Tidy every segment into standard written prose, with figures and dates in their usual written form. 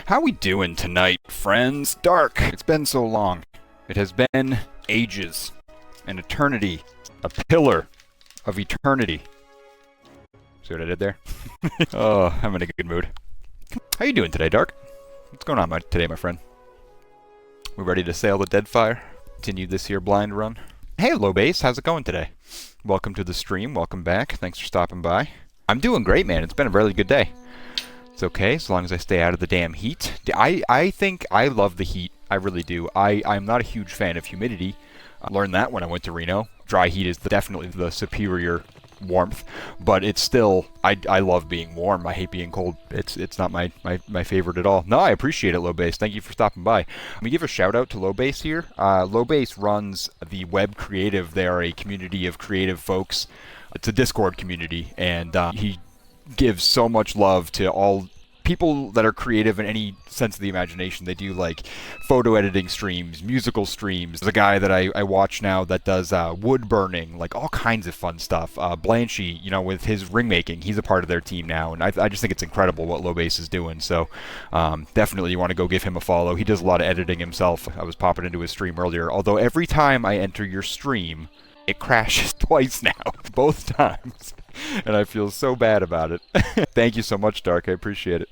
How we doing tonight, friends? Dark. It's been so long. It has been ages. An eternity. A pillar of eternity. See what I did there? Oh, I'm in a good mood. How you doing today, Dark? What's going on today, my friend? We ready to sail the Deadfire? Continue this here blind run? Hey, Low Base, how's it going today? Welcome to the stream. Welcome back. Thanks for stopping by. I'm doing great, man. It's been a really good day. It's okay, as long as I stay out of the damn heat. I think I love the heat. I really do. I'm not a huge fan of humidity. I learned that when I went to Reno. Dry heat is definitely the superior warmth, but it's still, I love being warm. I hate being cold. It's not my favorite at all. No, I appreciate it, Low Base. Thank you for stopping by. Let me give a shout out to Low Base here. Low Base runs the Web Creative. They are a community of creative folks. It's a Discord community, and he gives so much love to all people that are creative in any sense of the imagination. They do like photo editing streams, musical streams. There's a guy that I watch now that does wood burning, like all kinds of fun stuff. Blanchy, you know, with his ring making, he's a part of their team now, and I just think it's incredible what Low Base is doing. So definitely you want to go give him a follow. He does a lot of editing himself. I was popping into his stream earlier, although every time I enter your stream, it crashes twice now, both times. And I feel so bad about it. Thank you so much, Dark. I appreciate it.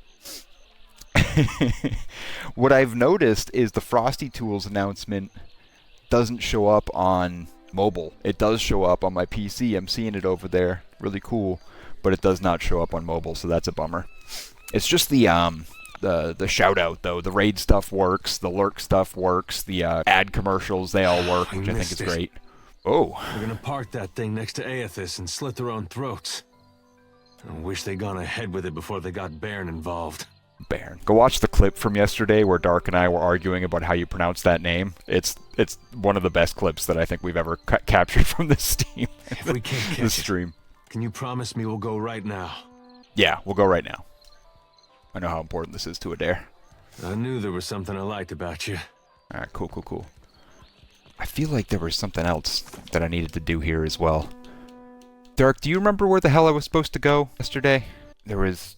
What I've noticed is the Frosty Tools announcement doesn't show up on mobile. It does show up on my PC. I'm seeing it over there. Really cool. But it does not show up on mobile, so that's a bummer. It's just the shout out though. The raid stuff works. The lurk stuff works. The ad commercials, they all work, which I think is great. Oh. We're gonna park that thing next to Aethys and slit their own throats. I wish they'd gone ahead with it before they got Bearn involved. Bearn. Go watch the clip from yesterday where Dark and I were arguing about how you pronounce that name. It's one of the best clips that I think we've ever captured from this stream. If we can't catch this stream. Can you promise me we'll go right now? Yeah, we'll go right now. I know how important this is to Adair. I knew there was something I liked about you. Alright, cool. I feel like there was something else that I needed to do here as well. Dark, do you remember where the hell I was supposed to go yesterday? There was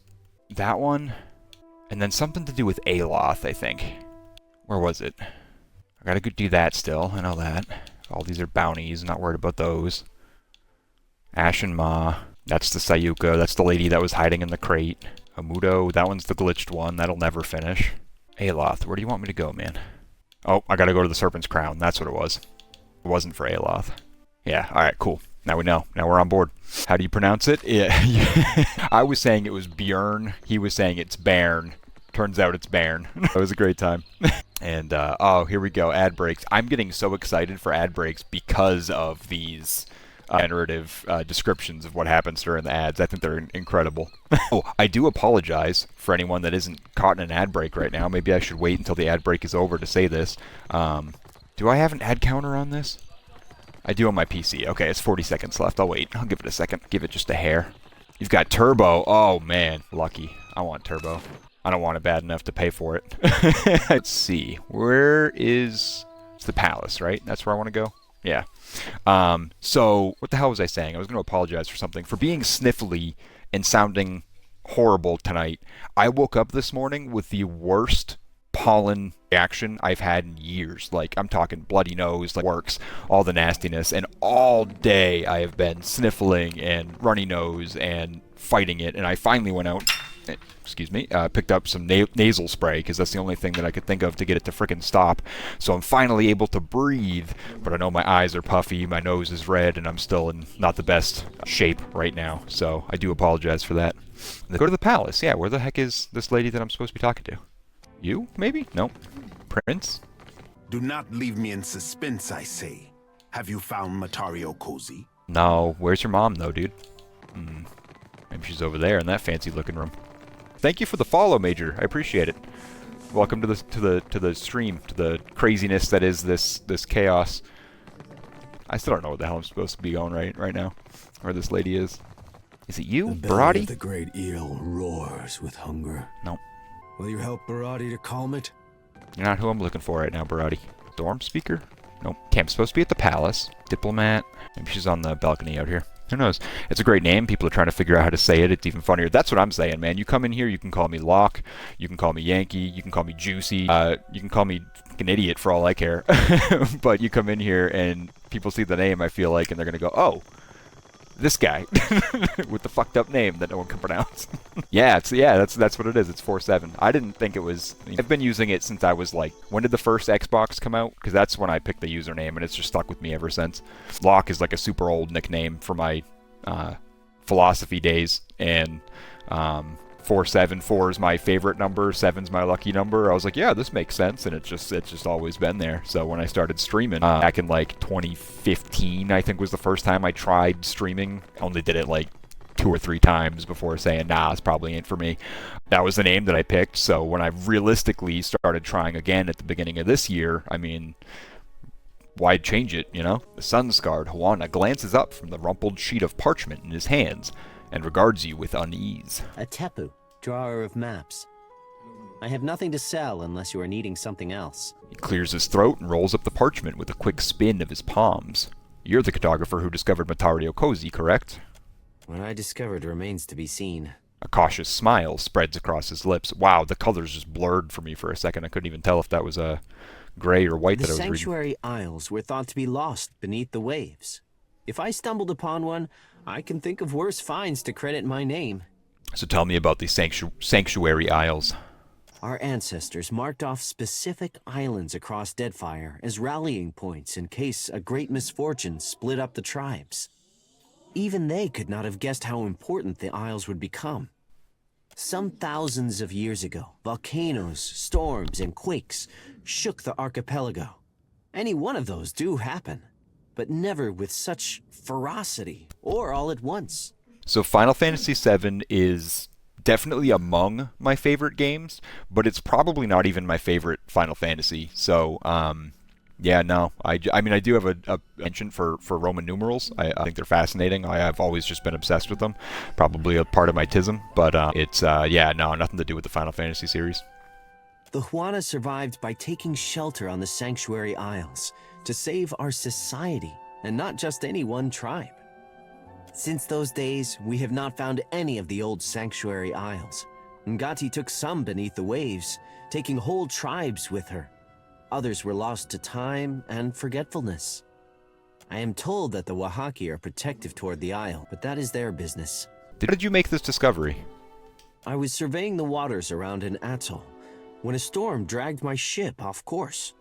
that one, and then something to do with Aloth, I think. Where was it? I gotta go do that still, I know that. All these are bounties, not worried about those. Ash and Ma, that's the Sayuka, that's the lady that was hiding in the crate. Amudo, that one's the glitched one, that'll never finish. Aloth, where do you want me to go, man? Oh, I gotta go to the Serpent's Crown. That's what it was. It wasn't for Aloth. Yeah, alright, cool. Now we know. Now we're on board. How do you pronounce it? Yeah. I was saying it was Bearn. He was saying it's Bearn. Turns out it's Bearn. It was a great time. And, oh, here we go. Ad breaks. I'm getting so excited for ad breaks because of these narrative descriptions of what happens during the ads. I think they're incredible. Oh, I do apologize for anyone that isn't caught in an ad break right now. Maybe I should wait until the ad break is over to say this. Do I have an ad counter on this? I do on my PC. Okay, it's 40 seconds left. I'll wait. I'll give it a second. Give it just a hair. You've got Turbo. Oh, man. Lucky. I want Turbo. I don't want it bad enough to pay for it. Let's see. Where is... It's the palace, right? That's where I want to go? Yeah. So, what the hell was I saying? I was going to apologize for something. For being sniffly and sounding horrible tonight. I woke up this morning with the worst pollen reaction I've had in years. Like, I'm talking bloody nose, like works, all the nastiness. And all day I have been sniffling and runny nose and fighting it. And I finally went out... excuse me, picked up some nasal spray, because that's the only thing that I could think of to get it to frickin' stop. So I'm finally able to breathe, but I know my eyes are puffy, my nose is red, and I'm still in not the best shape right now. So I do apologize for that. Go to the palace. Yeah, where the heck is this lady that I'm supposed to be talking to? You, maybe? No. Prince? Do not leave me in suspense, I say. Have you found Matario cozy? No. Where's your mom, though, dude? Maybe she's over there in that fancy-looking room. Thank you for the follow, Major. I appreciate it. Welcome to the stream, to the craziness that is this chaos. I still don't know what the hell I'm supposed to be going right now, where this lady is. Is it you, Barati? The great eel roars with hunger. No. Will you help Barati to calm it? You're not who I'm looking for right now, Barati. Dorm speaker? Nope. Okay, I'm supposed to be at the palace. Diplomat. Maybe she's on the balcony out here. Who knows? It's a great name. People are trying to figure out how to say it. It's even funnier. That's what I'm saying, man. You come in here, you can call me Locke, you can call me Yankee, you can call me Juicy, you can call me an idiot for all I care. But you come in here and people see the name, I feel like, and they're going to go, oh, this guy with the fucked up name that no one can pronounce. That's what it is. It's 4-7. I didn't think it was. I've been using it since I was like, when did the first Xbox come out? Because that's when I picked the username, and it's just stuck with me ever since. Locke is like a super old nickname for my philosophy days, and 4 is my favorite number. 7's my lucky number. I was like, yeah, this makes sense, and it's just always been there. So when I started streaming back in like 2015, I think was the first time I tried streaming. Only did it like 2 or 3 times before saying, nah, it's probably ain't for me. That was the name that I picked. So when I realistically started trying again at the beginning of this year, I mean, why change it, you know? The sun-scarred Juana glances up from the rumpled sheet of parchment in his hands and regards you with unease. A tepu, drawer of maps. I have nothing to sell unless you are needing something else. He clears his throat and rolls up the parchment with a quick spin of his palms. You're the cartographer who discovered Matario Cozy, correct? What I discovered remains to be seen. A cautious smile spreads across his lips. Wow, the colors just blurred for me for a second. I couldn't even tell if that was gray or white that I was reading. The Sanctuary Isles were thought to be lost beneath the waves. If I stumbled upon one, I can think of worse finds to credit my name. So tell me about the Sanctuary Isles. Our ancestors marked off specific islands across Deadfire as rallying points in case a great misfortune split up the tribes. Even they could not have guessed how important the Isles would become. Some thousands of years ago, volcanoes, storms, and quakes shook the archipelago. Any one of those do happen, but never with such ferocity or all at once. So Final Fantasy VII is definitely among my favorite games, but it's probably not even my favorite Final Fantasy. So, yeah, no. I mean, I do have a penchant for Roman numerals. I think they're fascinating. I've always just been obsessed with them. Probably a part of my tism, but it's, yeah, no, nothing to do with the Final Fantasy series. The Juana survived by taking shelter on the Sanctuary Isles to save our society, and not just any one tribe. Since those days, we have not found any of the old Sanctuary Isles. Ngati took some beneath the waves, taking whole tribes with her. Others were lost to time and forgetfulness. I am told that the Wahaki are protective toward the isle, but that is their business. How did you make this discovery? I was surveying the waters around an atoll when a storm dragged my ship off course.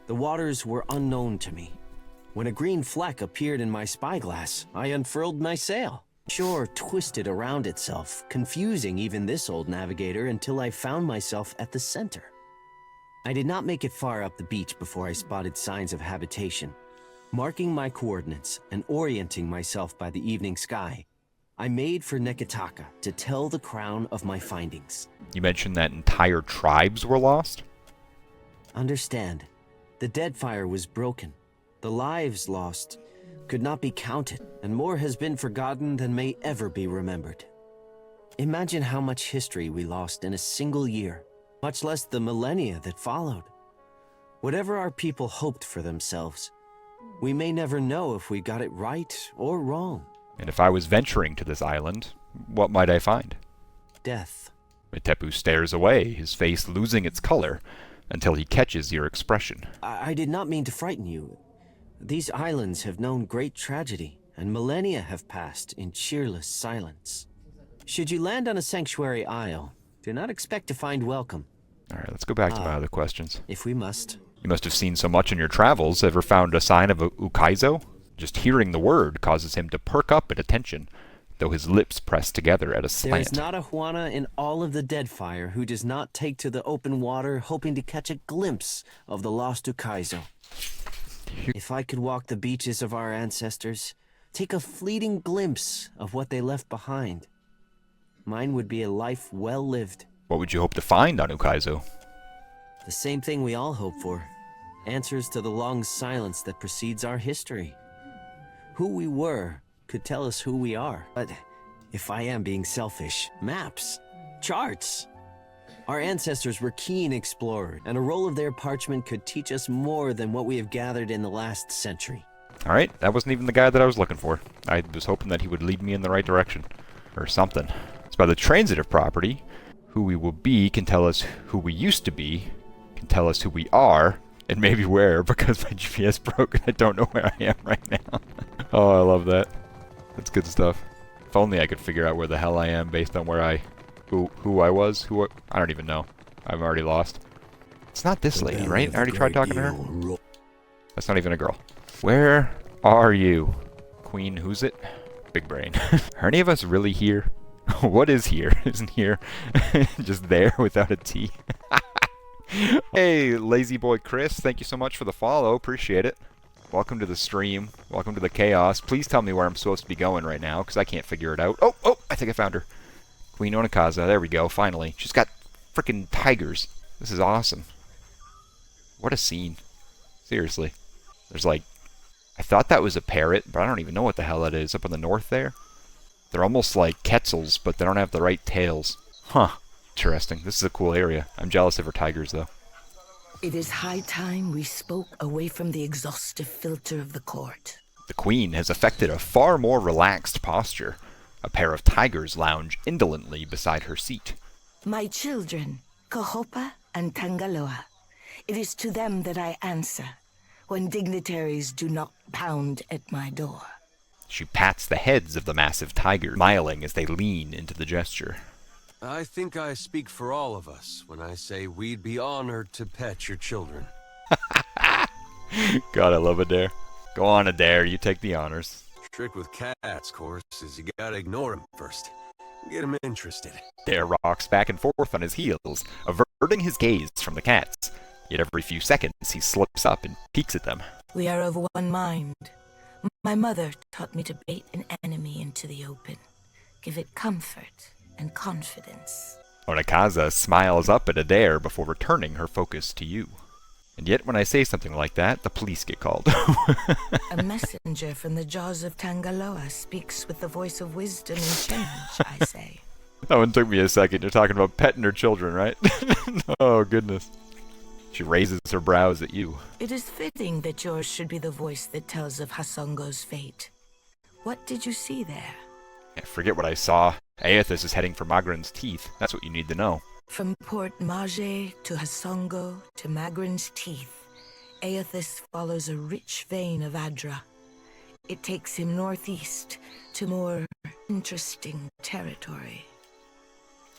The waters were unknown to me. When a green fleck appeared in my spyglass, I unfurled my sail. Shore twisted around itself, confusing even this old navigator until I found myself at the center. I did not make it far up the beach before I spotted signs of habitation. Marking my coordinates and orienting myself by the evening sky, I made for Neketaka to tell the crown of my findings. You mentioned that entire tribes were lost? Understand, the Deadfire was broken. The lives lost could not be counted, and more has been forgotten than may ever be remembered. Imagine how much history we lost in a single year, much less the millennia that followed. Whatever our people hoped for themselves, we may never know if we got it right or wrong. And if I was venturing to this island, what might I find? Death. Tepu stares away, his face losing its color, until he catches your expression. I did not mean to frighten you. These islands have known great tragedy, and millennia have passed in cheerless silence. Should you land on a Sanctuary Isle, do not expect to find welcome. Alright, let's go back to my other questions. If we must. You must have seen so much in your travels. Ever found a sign of a Ukaizo? Just hearing the word causes him to perk up at attention, though his lips press together at a slant. There is not a Juana in all of the Deadfire who does not take to the open water hoping to catch a glimpse of the lost Ukaizo. If I could walk the beaches of our ancestors, take a fleeting glimpse of what they left behind, mine would be a life well lived. What would you hope to find on Ukaizo? The same thing we all hope for. Answers to the long silence that precedes our history. Who we were could tell us who we are. But if I am being selfish, maps, charts. Our ancestors were keen explorers, and a roll of their parchment could teach us more than what we have gathered in the last century. Alright, that wasn't even the guy that I was looking for. I was hoping that he would lead me in the right direction. Or something. It's by the transitive property. Who we will be can tell us who we used to be, can tell us who we are, and maybe where, because my GPS broke and I don't know where I am right now. Oh, I love that. That's good stuff. If only I could figure out where the hell I am based on where who I was, I don't even know. I'm already lost. It's not this lady, right? I already tried talking to her. That's not even a girl. Where are you? Queen, who's it? Big brain. Are any of us really here? What is here? Isn't here just there without a T? Hey, lazy boy Chris, thank you so much for the follow. Appreciate it. Welcome to the stream. Welcome to the chaos. Please tell me where I'm supposed to be going right now, because I can't figure it out. Oh, I think I found her. Queen Onikaza. There we go, finally. She's got freaking tigers. This is awesome. What a scene. Seriously. There's like... I thought that was a parrot, but I don't even know what the hell that is up in the north there. They're almost like quetzals, but they don't have the right tails. Huh. Interesting. This is a cool area. I'm jealous of her tigers, though. It is high time we spoke away from the exhaustive filter of the court. The queen has affected a far more relaxed posture. A pair of tigers lounge indolently beside her seat. My children, Kahopa and Tangaloa. It is to them that I answer when dignitaries do not pound at my door. She pats the heads of the massive tigers, smiling as they lean into the gesture. I think I speak for all of us when I say we'd be honored to pet your children. God, I love Adair. Go on, Adair. You take the honors. Trick with cats, of course, is you gotta ignore them first. Get them interested. Adair rocks back and forth on his heels, averting his gaze from the cats. Yet every few seconds, he slips up and peeks at them. We are of one mind. My mother taught me to bait an enemy into the open. Give it comfort and confidence. Onikaza smiles up at Adair before returning her focus to you. And yet when I say something like that, the police get called. A messenger from the jaws of Tangaloa speaks with the voice of wisdom and change, I say. That one took me a second. You're talking about petting her children, right? Oh, goodness. She raises her brows at you. It is fitting that yours should be the voice that tells of Hasongo's fate. What did you see there? I forget what I saw. Aethys is heading for Magran's teeth. That's what you need to know. From Port Mage to Hasongo to Magran's teeth, Aethys follows a rich vein of Adra. It takes him northeast to more interesting territory.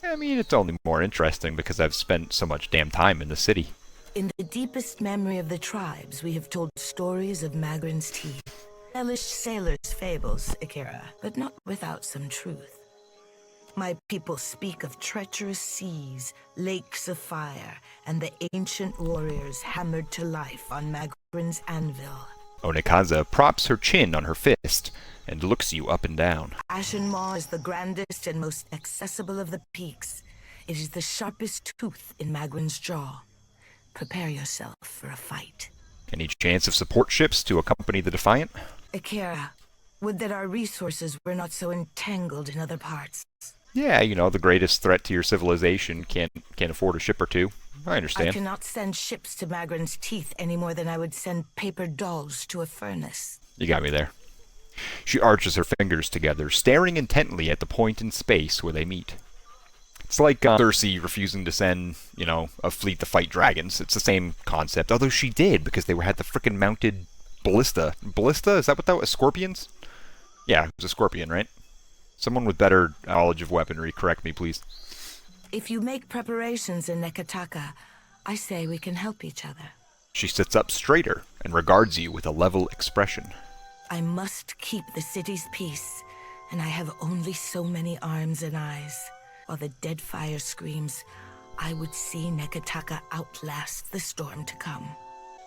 I mean, it's only more interesting because I've spent so much damn time in the city. In the deepest memory of the tribes, we have told stories of Magran's teeth. Hellish sailors' fables, Akira, but not without some truth. My people speak of treacherous seas, lakes of fire, and the ancient warriors hammered to life on Magran's anvil. Onikaza props her chin on her fist and looks you up and down. Ashen Maw is the grandest and most accessible of the peaks. It is the sharpest tooth in Magran's jaw. Prepare yourself for a fight. Any chance of support ships to accompany the Defiant? Akira, would that our resources were not so entangled in other parts. Yeah, you know, the greatest threat to your civilization can't afford a ship or two. I understand. I cannot send ships to Magran's teeth any more than I would send paper dolls to a furnace. You got me there. She arches her fingers together, staring intently at the point in space where they meet. It's like Cersei refusing to send, you know, a fleet to fight dragons. It's the same concept, although she did, because they had the frickin' mounted ballista. Ballista? Is that what that was? Scorpions? Yeah, it was a scorpion, right? Someone with better knowledge of weaponry, correct me, please. If you make preparations in Nekataka, I say we can help each other. She sits up straighter and regards you with a level expression. I must keep the city's peace, and I have only so many arms and eyes. While the Deadfire screams, I would see Nekataka outlast the storm to come.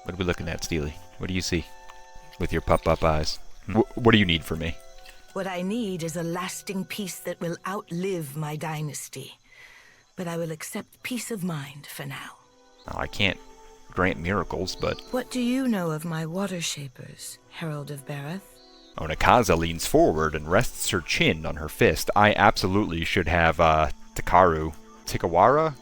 What are we looking at, Steely? What do you see? With your pup-up eyes. What do you need from me? What I need is a lasting peace that will outlive my dynasty. But I will accept peace of mind for now. Oh, I can't grant miracles, but... What do you know of my Watershapers, Herald of Bareth? Onikaza leans forward and rests her chin on her fist. I absolutely should have, Takaru. Tikawara?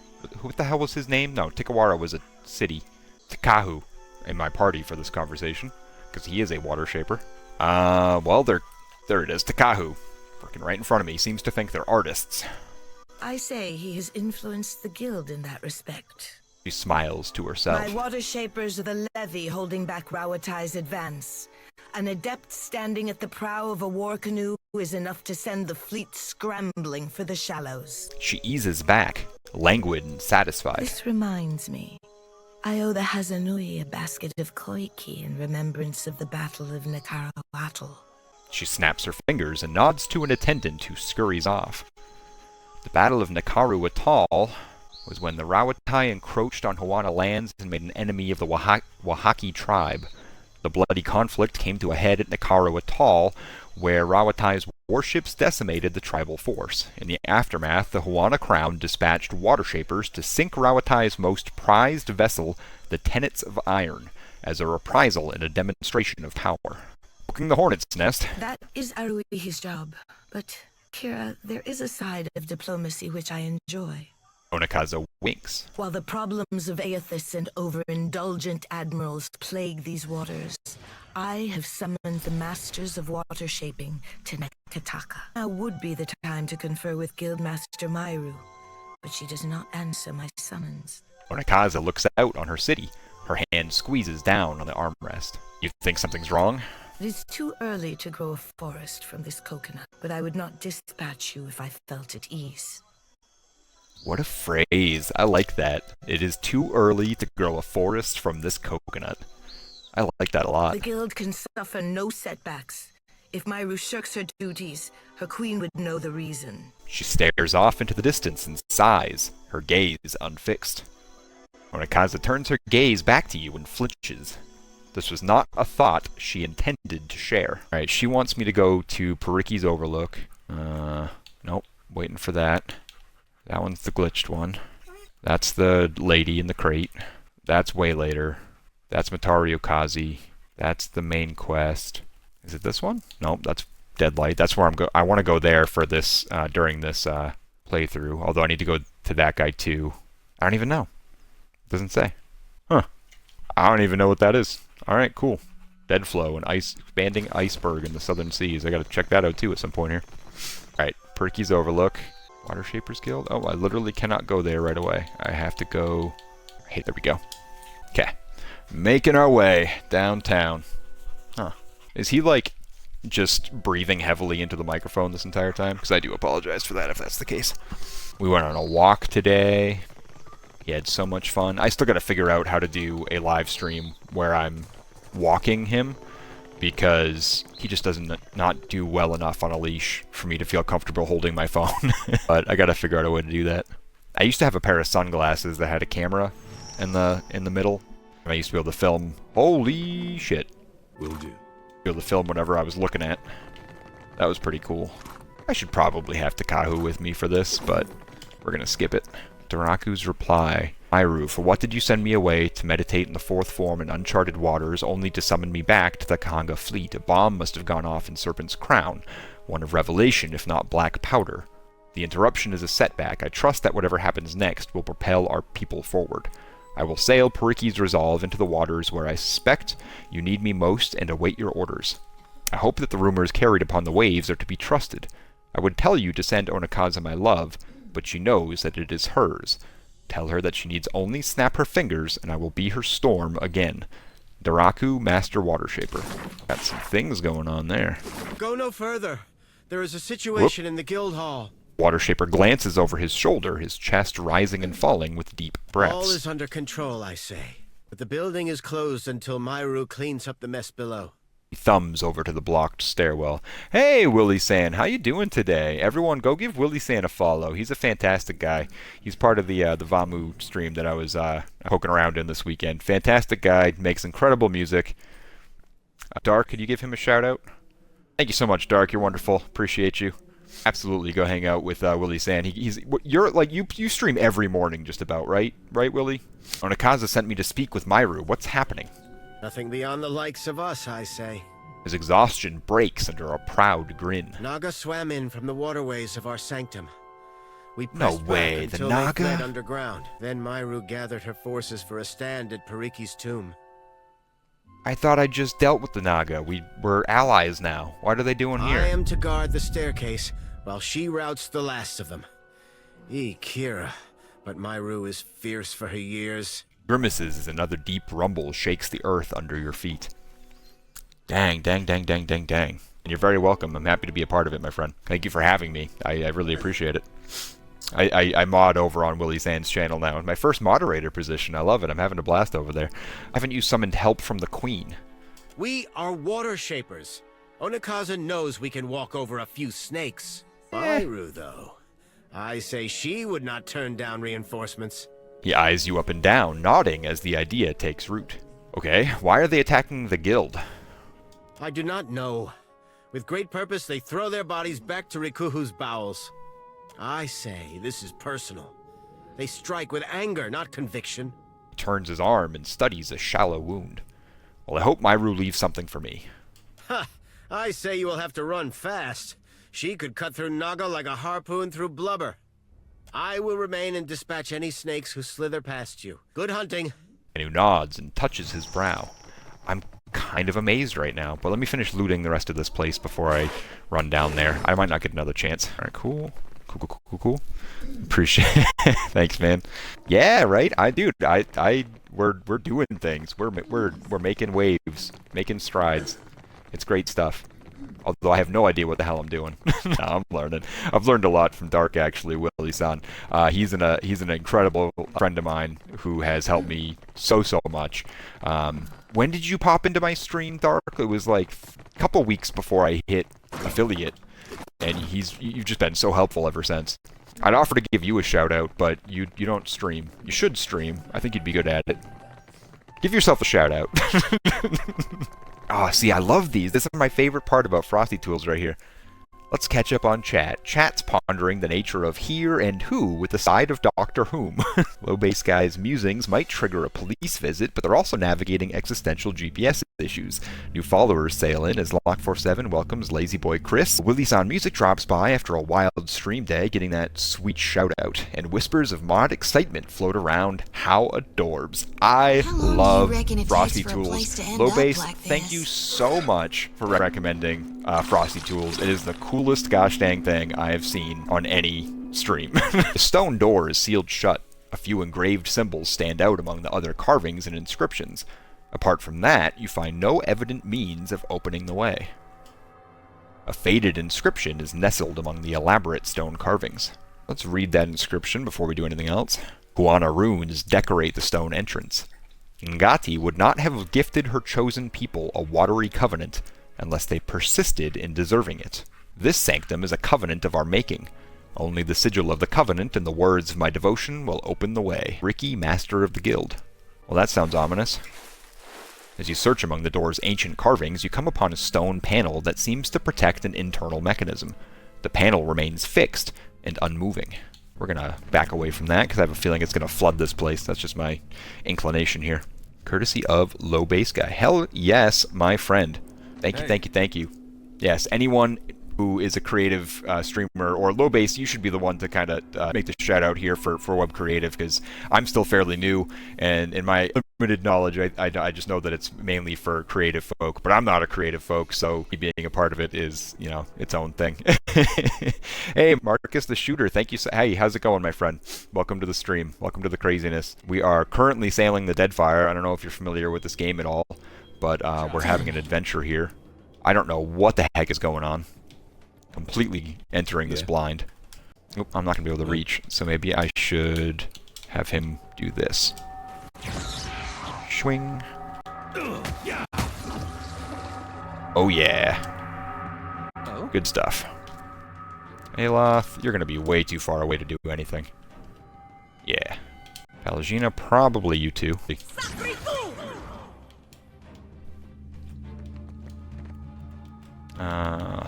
What the hell was his name? No, Tikawara was a city. Takahu in my party for this conversation. because he is a Watershaper. Well, there it is, Takahu. Working right in front of me. Seems to think they're artists. I say he has influenced the guild in that respect. She smiles to herself. My Watershapers are the levy holding back Rawatai's advance. An adept standing at the prow of a war canoe is enough to send the fleet scrambling for the shallows. She eases back, languid and satisfied. This reminds me. I owe the Hazanui a basket of koiki in remembrance of the Battle of Nakarawatl. She snaps her fingers and nods to an attendant who scurries off. The Battle of Nakaru Atoll was when the Rawatai encroached on Hawana lands and made an enemy of the Wahaki tribe. The bloody conflict came to a head at Nakaru Atoll, where Rawatai's warships decimated the tribal force. In the aftermath, the Hawana Crown dispatched Watershapers to sink Rawatai's most prized vessel, the Tenets of Iron, as a reprisal and a demonstration of power. Poking the hornet's nest. That is Aruihi's job, but, Kira, there is a side of diplomacy which I enjoy. Onakaza winks. While the problems of Aethys and overindulgent admirals plague these waters, I have summoned the masters of water shaping to Nekataka. Now would be the time to confer with Guildmaster Myru, but she does not answer my summons. Onakaza looks out on her city. Her hand squeezes down on the armrest. You think something's wrong? It is too early to grow a forest from this coconut, but I would not dispatch you if I felt at ease. What a phrase. I like that. It is too early to grow a forest from this coconut. I like that a lot. The guild can suffer no setbacks. If Myru shirks her duties, her queen would know the reason. She stares off into the distance and sighs, her gaze unfixed. Onakaza turns her gaze back to you and flinches. This was not a thought she intended to share. Alright, she wants me to go to Pariki's Overlook. Nope, waiting for that. That one's the glitched one. That's the lady in the crate. That's way later. That's Matario Kazi. That's the main quest. Is it this one? Nope, that's Deadlight. That's where I want to go there for this, during this, playthrough. Although I need to go to that guy too. I don't even know. Doesn't say. Huh. I don't even know what that is. Alright, cool. Deadflow, an expanding iceberg in the southern seas. I gotta check that out too at some point here. Alright, Pariki's Overlook. Watershapers Guild? Oh, I literally cannot go there right away. I have to go... Hey, there we go. Okay. Making our way downtown. Huh. Is he, like, just breathing heavily into the microphone this entire time? Because I do apologize for that if that's the case. We went on a walk today. He had so much fun. I still gotta figure out how to do a live stream where I'm walking him, because he just doesn't not do well enough on a leash for me to feel comfortable holding my phone. But I gotta figure out a way to do that. I used to have a pair of sunglasses that had a camera in the middle. And I used to be able to film. Holy shit. Will do. Be able to film whatever I was looking at. That was pretty cool. I should probably have Takahu with me for this, but we're gonna skip it. Daraku's reply. Myru, for what did you send me away to meditate in the fourth form in uncharted waters, only to summon me back to the Kahanga fleet? A bomb must have gone off in Serpent's Crown. One of revelation, if not black powder. The interruption is a setback. I trust that whatever happens next will propel our people forward. I will sail Pariki's resolve into the waters where I suspect you need me most and await your orders. I hope that the rumors carried upon the waves are to be trusted. I would tell you to send Onakaza my love, but she knows that it is hers. Tell her that she needs only snap her fingers, and I will be her storm again. Daraku, Master Watershaper. Got some things going on there. Go no further. There is a situation in the guild hall. Watershaper glances over his shoulder, his chest rising and falling with deep breaths. All is under control, I say. But the building is closed until Myru cleans up the mess below. He thumbs over to the blocked stairwell. Hey, Willie-san, how you doing today? Everyone, go give Willie-san a follow. He's a fantastic guy. He's part of the Vamu stream that I was poking around in this weekend. Fantastic guy, makes incredible music. Dark, could you give him a shout-out? Thank you so much, Dark. You're wonderful. Appreciate you. Absolutely, go hang out with Willie-san. You stream every morning, just about, right? Right, Willie? Onakaza sent me to speak with Myru. What's happening? Nothing beyond the likes of us, I say. His exhaustion breaks under a proud grin. Naga swam in from the waterways of our sanctum. We No pressed way, back the until Naga? they fled underground. Then Myru gathered her forces for a stand at Pariki's tomb. I thought I just dealt with the Naga. We're allies now. What are they doing here? I am to guard the staircase while she routs the last of them. Kira, but Myru is fierce for her years. Grimaces as another deep rumble shakes the earth under your feet. Dang, dang, dang, dang, dang, dang. And you're very welcome. I'm happy to be a part of it, my friend. Thank you for having me. I really appreciate it. I mod over on Willie Sand's channel now. My first moderator position. I love it. I'm having a blast over there. I haven't used summoned help from the Queen. We are Watershapers. Onikaza knows we can walk over a few snakes. Myru, though. I say she would not turn down reinforcements. He eyes you up and down, nodding as the idea takes root. Okay, why are they attacking the guild? I do not know. With great purpose, they throw their bodies back to Rikuhu's bowels. I say this is personal. They strike with anger, not conviction. He turns his arm and studies a shallow wound. Well, I hope Myru leaves something for me. Ha! I say you will have to run fast. She could cut through Naga like a harpoon through blubber. I will remain and dispatch any snakes who slither past you. Good hunting. And who nods and touches his brow. I'm kind of amazed right now, but let me finish looting the rest of this place before I run down there. I might not get another chance. Alright, cool. Cool. Appreciate it. Thanks, man. Yeah, right? We're doing things. We're making waves, making strides. It's great stuff. Although I have no idea what the hell I'm doing. No, I'm learning. I've learned a lot from Dark, actually, Willie-san. He's an incredible friend of mine who has helped me so much. When did you pop into my stream, Dark? It was like a couple weeks before I hit affiliate, and you've just been so helpful ever since. I'd offer to give you a shout out, but you don't stream. You should stream. I think you'd be good at it. Give yourself a shout out. Oh, see, I love these. This is my favorite part about Frosty Tools right here. Let's catch up on chat. Chat's pondering the nature of here and who with the side of Doctor Whom. Low Base Guy's musings might trigger a police visit, but they're also navigating existential GPS issues. New followers sail in as Lock47 welcomes Lazy Boy Chris. Willie-san Music drops by after a wild stream day, getting that sweet shout out. And whispers of mod excitement float around. How adorbs. I love Frosty Tools. Low Base, thank you so much for recommending Frosty Tools. It is the coolest gosh dang thing I have seen on any stream. The stone door is sealed shut. A few engraved symbols stand out among the other carvings and inscriptions. Apart from that, you find no evident means of opening the way. A faded inscription is nestled among the elaborate stone carvings. Let's read that inscription before we do anything else. Huana runes decorate the stone entrance. Ngati would not have gifted her chosen people a watery covenant unless they persisted in deserving it. This sanctum is a covenant of our making. Only the sigil of the covenant and the words of my devotion will open the way. Ricky, master of the guild. Well, that sounds ominous. As you search among the door's ancient carvings, you come upon a stone panel that seems to protect an internal mechanism. The panel remains fixed and unmoving. We're gonna back away from that because I have a feeling it's gonna flood this place. That's just my inclination here. Courtesy of Low Base Guy. Hell yes, my friend. Thank you. Yes, anyone who is a creative streamer or Low Base, you should be the one to kind of make the shout out here for web creative, because I'm still fairly new, and in my limited knowledge, I just know that it's mainly for creative folk, but I'm not a creative folk, so being a part of it is, you know, its own thing. Hey, Marcus the Shooter, thank you. Hey, how's it going, my friend? Welcome to the stream. Welcome to the craziness. We are currently sailing the Deadfire. I don't know if you're familiar with this game at all, but we're having an adventure here. I don't know what the heck is going on. Completely entering this blind. Oop, I'm not going to be able to reach, so maybe I should have him do this. Swing. Oh yeah. Good stuff. Aloth, you're going to be way too far away to do anything. Yeah. Palagina, probably you two.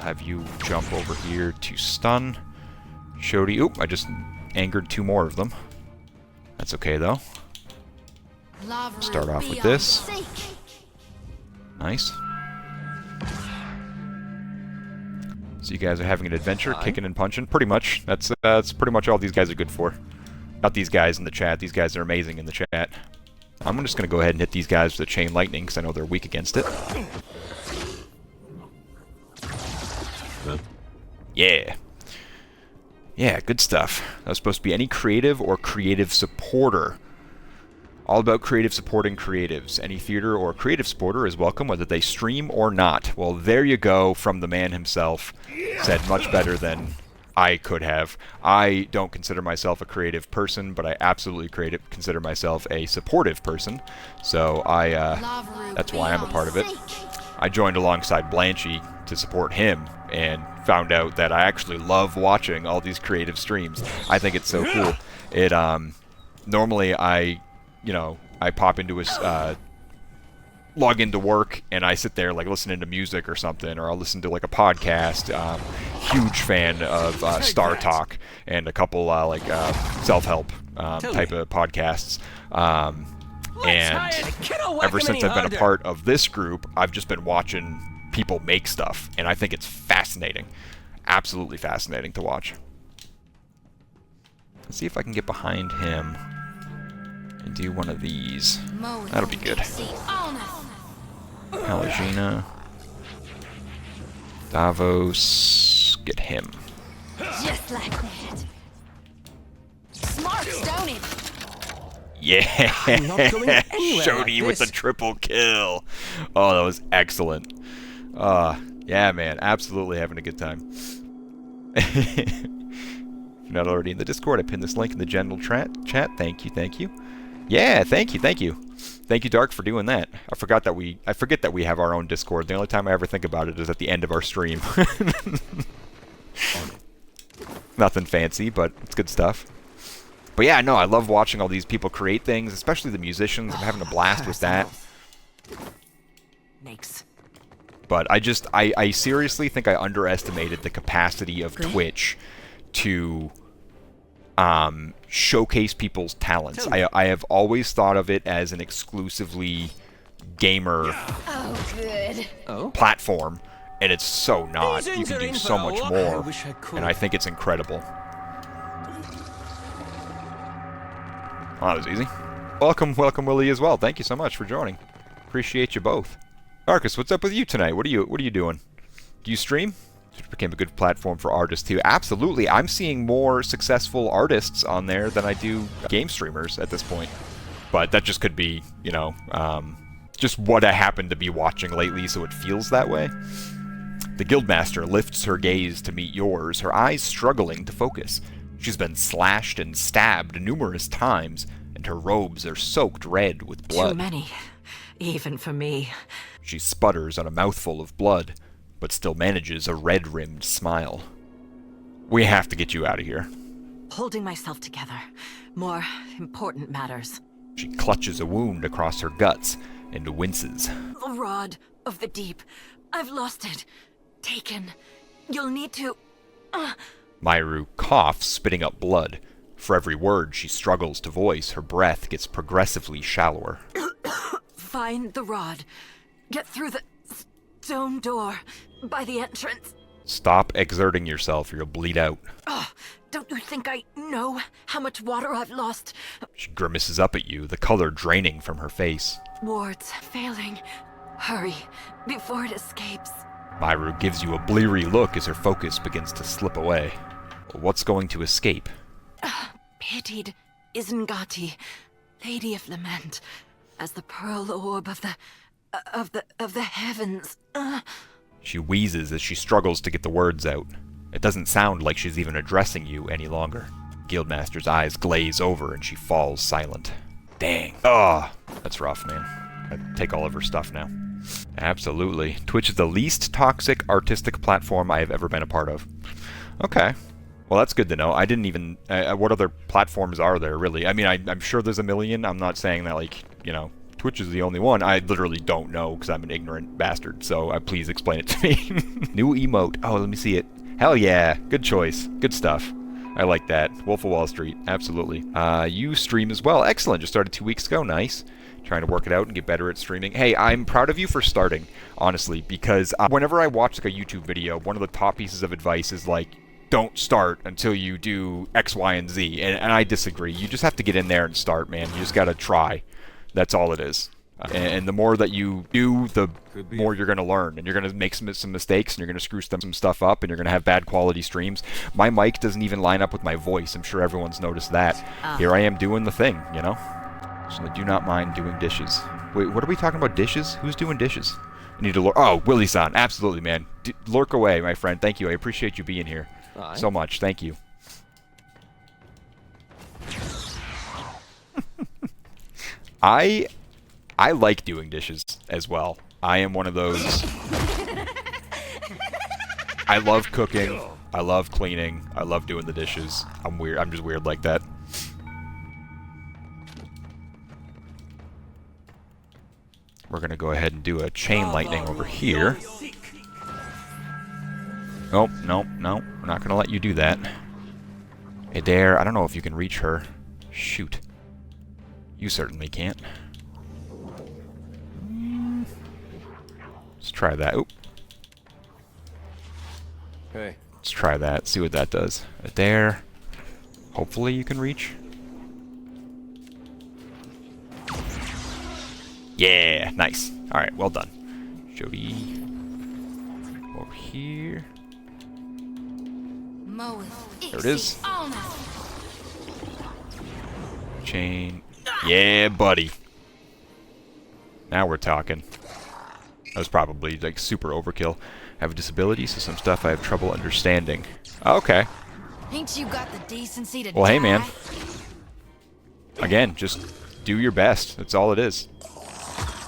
Have you jump over here to stun. Shodi, oop, I just angered two more of them. That's okay though. Start off with this. Nice. So you guys are having an adventure, kicking and punching. Pretty much. That's pretty much all these guys are good for. Not these guys in the chat. These guys are amazing in the chat. I'm just going to go ahead and hit these guys with the chain lightning because I know they're weak against it. Yeah. Yeah, good stuff. That was supposed to be any creative or creative supporter. All about creative supporting creatives. Any theater or creative supporter is welcome, whether they stream or not. Well, there you go, from the man himself. Said much better than I could have. I don't consider myself a creative person, but I absolutely consider myself a supportive person. So that's why I'm a part of it. I joined alongside Blanchy to support him and found out that I actually love watching all these creative streams. I think it's so cool. It normally I pop into a log into work and I sit there like listening to music or something, or I'll listen to like a podcast. Huge fan of Star Talk and a couple like self-help type of podcasts. And ever since I've been a part of this group, I've just been watching people make stuff, and I think it's fascinating. Absolutely fascinating to watch. Let's see if I can get behind him and do one of these. That'll be good. Palagina. Davos. Get him. Just like that. Smart, don't it? Yeah! Shody Shody with the triple kill. Oh, that was excellent. Yeah, man. Absolutely having a good time. If you're not already in the Discord, I pinned this link in the general chat. Thank you, thank you. Yeah, thank you, thank you. Thank you, Dark, for doing that. I forget that we have our own Discord. The only time I ever think about it is at the end of our stream. Nothing fancy, but it's good stuff. But yeah, no, I love watching all these people create things, especially the musicians. I'm having a blast with that. Makes. But I seriously think I underestimated the capacity of Twitch to showcase people's talents. I have always thought of it as an exclusively gamer platform, and it's so not. You can do so much more, and I think it's incredible. Well, that was easy. Welcome, Willie, as well. Thank you so much for joining. Appreciate you both. Marcus, what's up with you tonight? What are you doing? Do you stream? It became a good platform for artists too. Absolutely, I'm seeing more successful artists on there than I do game streamers at this point. But that just could be, just what I happen to be watching lately, so it feels that way. The Guildmaster lifts her gaze to meet yours, her eyes struggling to focus. She's been slashed and stabbed numerous times, and her robes are soaked red with blood. Too many, even for me. She sputters on a mouthful of blood, but still manages a red-rimmed smile. We have to get you out of here. Holding myself together. More important matters. She clutches a wound across her guts and winces. The rod of the deep. I've lost it. Taken. You'll need to... Myru coughs, spitting up blood. For every word she struggles to voice, her breath gets progressively shallower. Find the rod. Get through the stone door by the entrance. Stop exerting yourself or you'll bleed out. Don't you think I know how much water I've lost? She grimaces up at you, the color draining from her face. Wards failing. Hurry, before it escapes. Myru gives you a bleary look as her focus begins to slip away. What's going to escape? Pitied Isengati, Lady of Lament, as the pearl orb of the heavens. She wheezes as she struggles to get the words out. It doesn't sound like she's even addressing you any longer. Guildmaster's eyes glaze over and she falls silent. Dang. That's rough, man. I'd take all of her stuff now. Absolutely. Twitch is the least toxic artistic platform I have ever been a part of. Okay. Well, that's good to know. I didn't even... what other platforms are there, really? I mean, I'm sure there's a million. I'm not saying that, like, Twitch is the only one. I literally don't know because I'm an ignorant bastard. So please explain it to me. New emote. Oh, let me see it. Hell yeah. Good choice. Good stuff. I like that. Wolf of Wall Street. Absolutely. You stream as well. Excellent. Just started 2 weeks ago. Nice. Trying to work it out and get better at streaming. Hey, I'm proud of you for starting, honestly, because whenever I watch like a YouTube video, one of the top pieces of advice is like, don't start until you do X, Y, and Z. And I disagree. You just have to get in there and start, man. You just gotta try. That's all it is. And the more that you do, the more you're going to learn. And you're going to make some mistakes, and you're going to screw some stuff up, and you're going to have bad quality streams. My mic doesn't even line up with my voice. I'm sure everyone's noticed that. Here I am doing the thing, you know? So I do not mind doing dishes. Wait, what are we talking about, dishes? Who's doing dishes? I need to lurk. Oh, Willie-san. Absolutely, man. Lurk away, my friend. Thank you. I appreciate you being here so much. Thank you. I like doing dishes as well. I am one of those. I love cooking. I love cleaning. I love doing the dishes. I'm weird. I'm just weird like that. We're gonna go ahead and do a chain lightning over here. Nope, nope, nope. We're not gonna let you do that. Hey, Dare. I don't know if you can reach her. Shoot. You certainly can't. Let's try that. Oop. Hey. Let's try that. See what that does. There. Hopefully you can reach. Yeah, nice. All right, well done. Jody. Over here. There it is. Chain. Yeah, buddy. Now we're talking. That was probably like super overkill. I have a disability, so some stuff I have trouble understanding. Okay. Ain't you got the decency to Well, hey, die? man. Again, just do your best. That's all it is.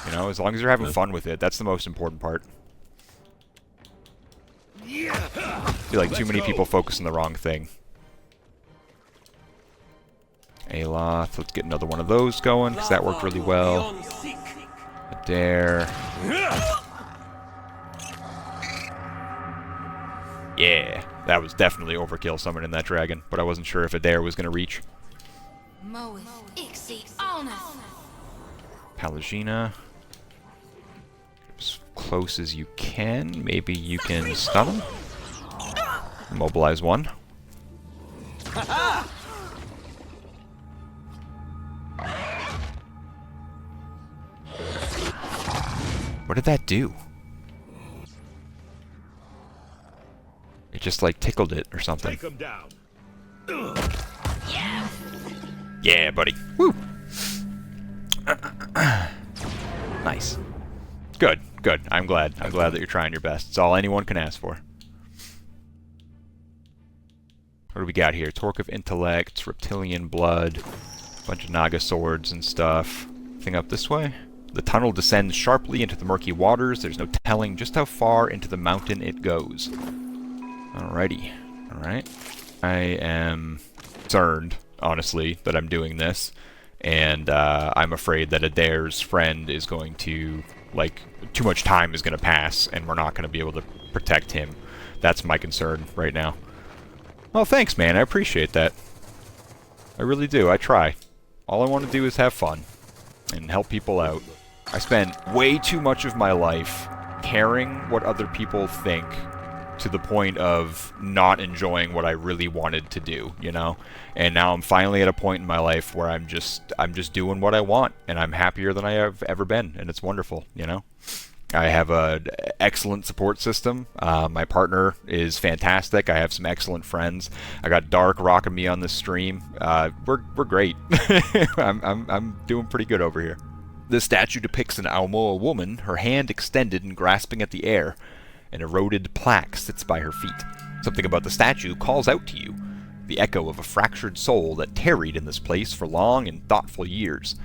You know, as long as you're having fun with it, that's the most important part. I feel like too many people focus on the wrong thing. Aloth, let's get another one of those going, because that worked really well. Dare. Yeah, that was definitely overkill summoning that dragon, but I wasn't sure if Adair was going to reach. Palagina. As close as you can. Maybe you can stun him. Mobilize one. What did that do? It just like tickled it or something. Take him down. Yeah, buddy. Woo! Nice. Good, good. I'm glad. I'm glad that you're trying your best. It's all anyone can ask for. What do we got here? Torque of Intellect, Reptilian Blood, a bunch of Naga swords and stuff. Anything up this way? The tunnel descends sharply into the murky waters. There's no telling just how far into the mountain it goes. Alrighty. Alright. I am concerned, honestly, that I'm doing this. And I'm afraid that Adair's friend is going to, like, too much time is going to pass, and we're not going to be able to protect him. That's my concern right now. Well, thanks, man. I appreciate that. I really do. I try. All I want to do is have fun and help people out. I spend way too much of my life caring what other people think to the point of not enjoying what I really wanted to do, you know? And now I'm finally at a point in my life where I'm just doing what I want, and I'm happier than I have ever been, and it's wonderful, you know? I have an excellent support system. My partner is fantastic. I have some excellent friends. I got Dark rocking me on this stream. We're great. I'm doing pretty good over here. This statue depicts an Aumoa woman, her hand extended and grasping at the air. An eroded plaque sits by her feet. Something about the statue calls out to you, the echo of a fractured soul that tarried in this place for long and thoughtful years.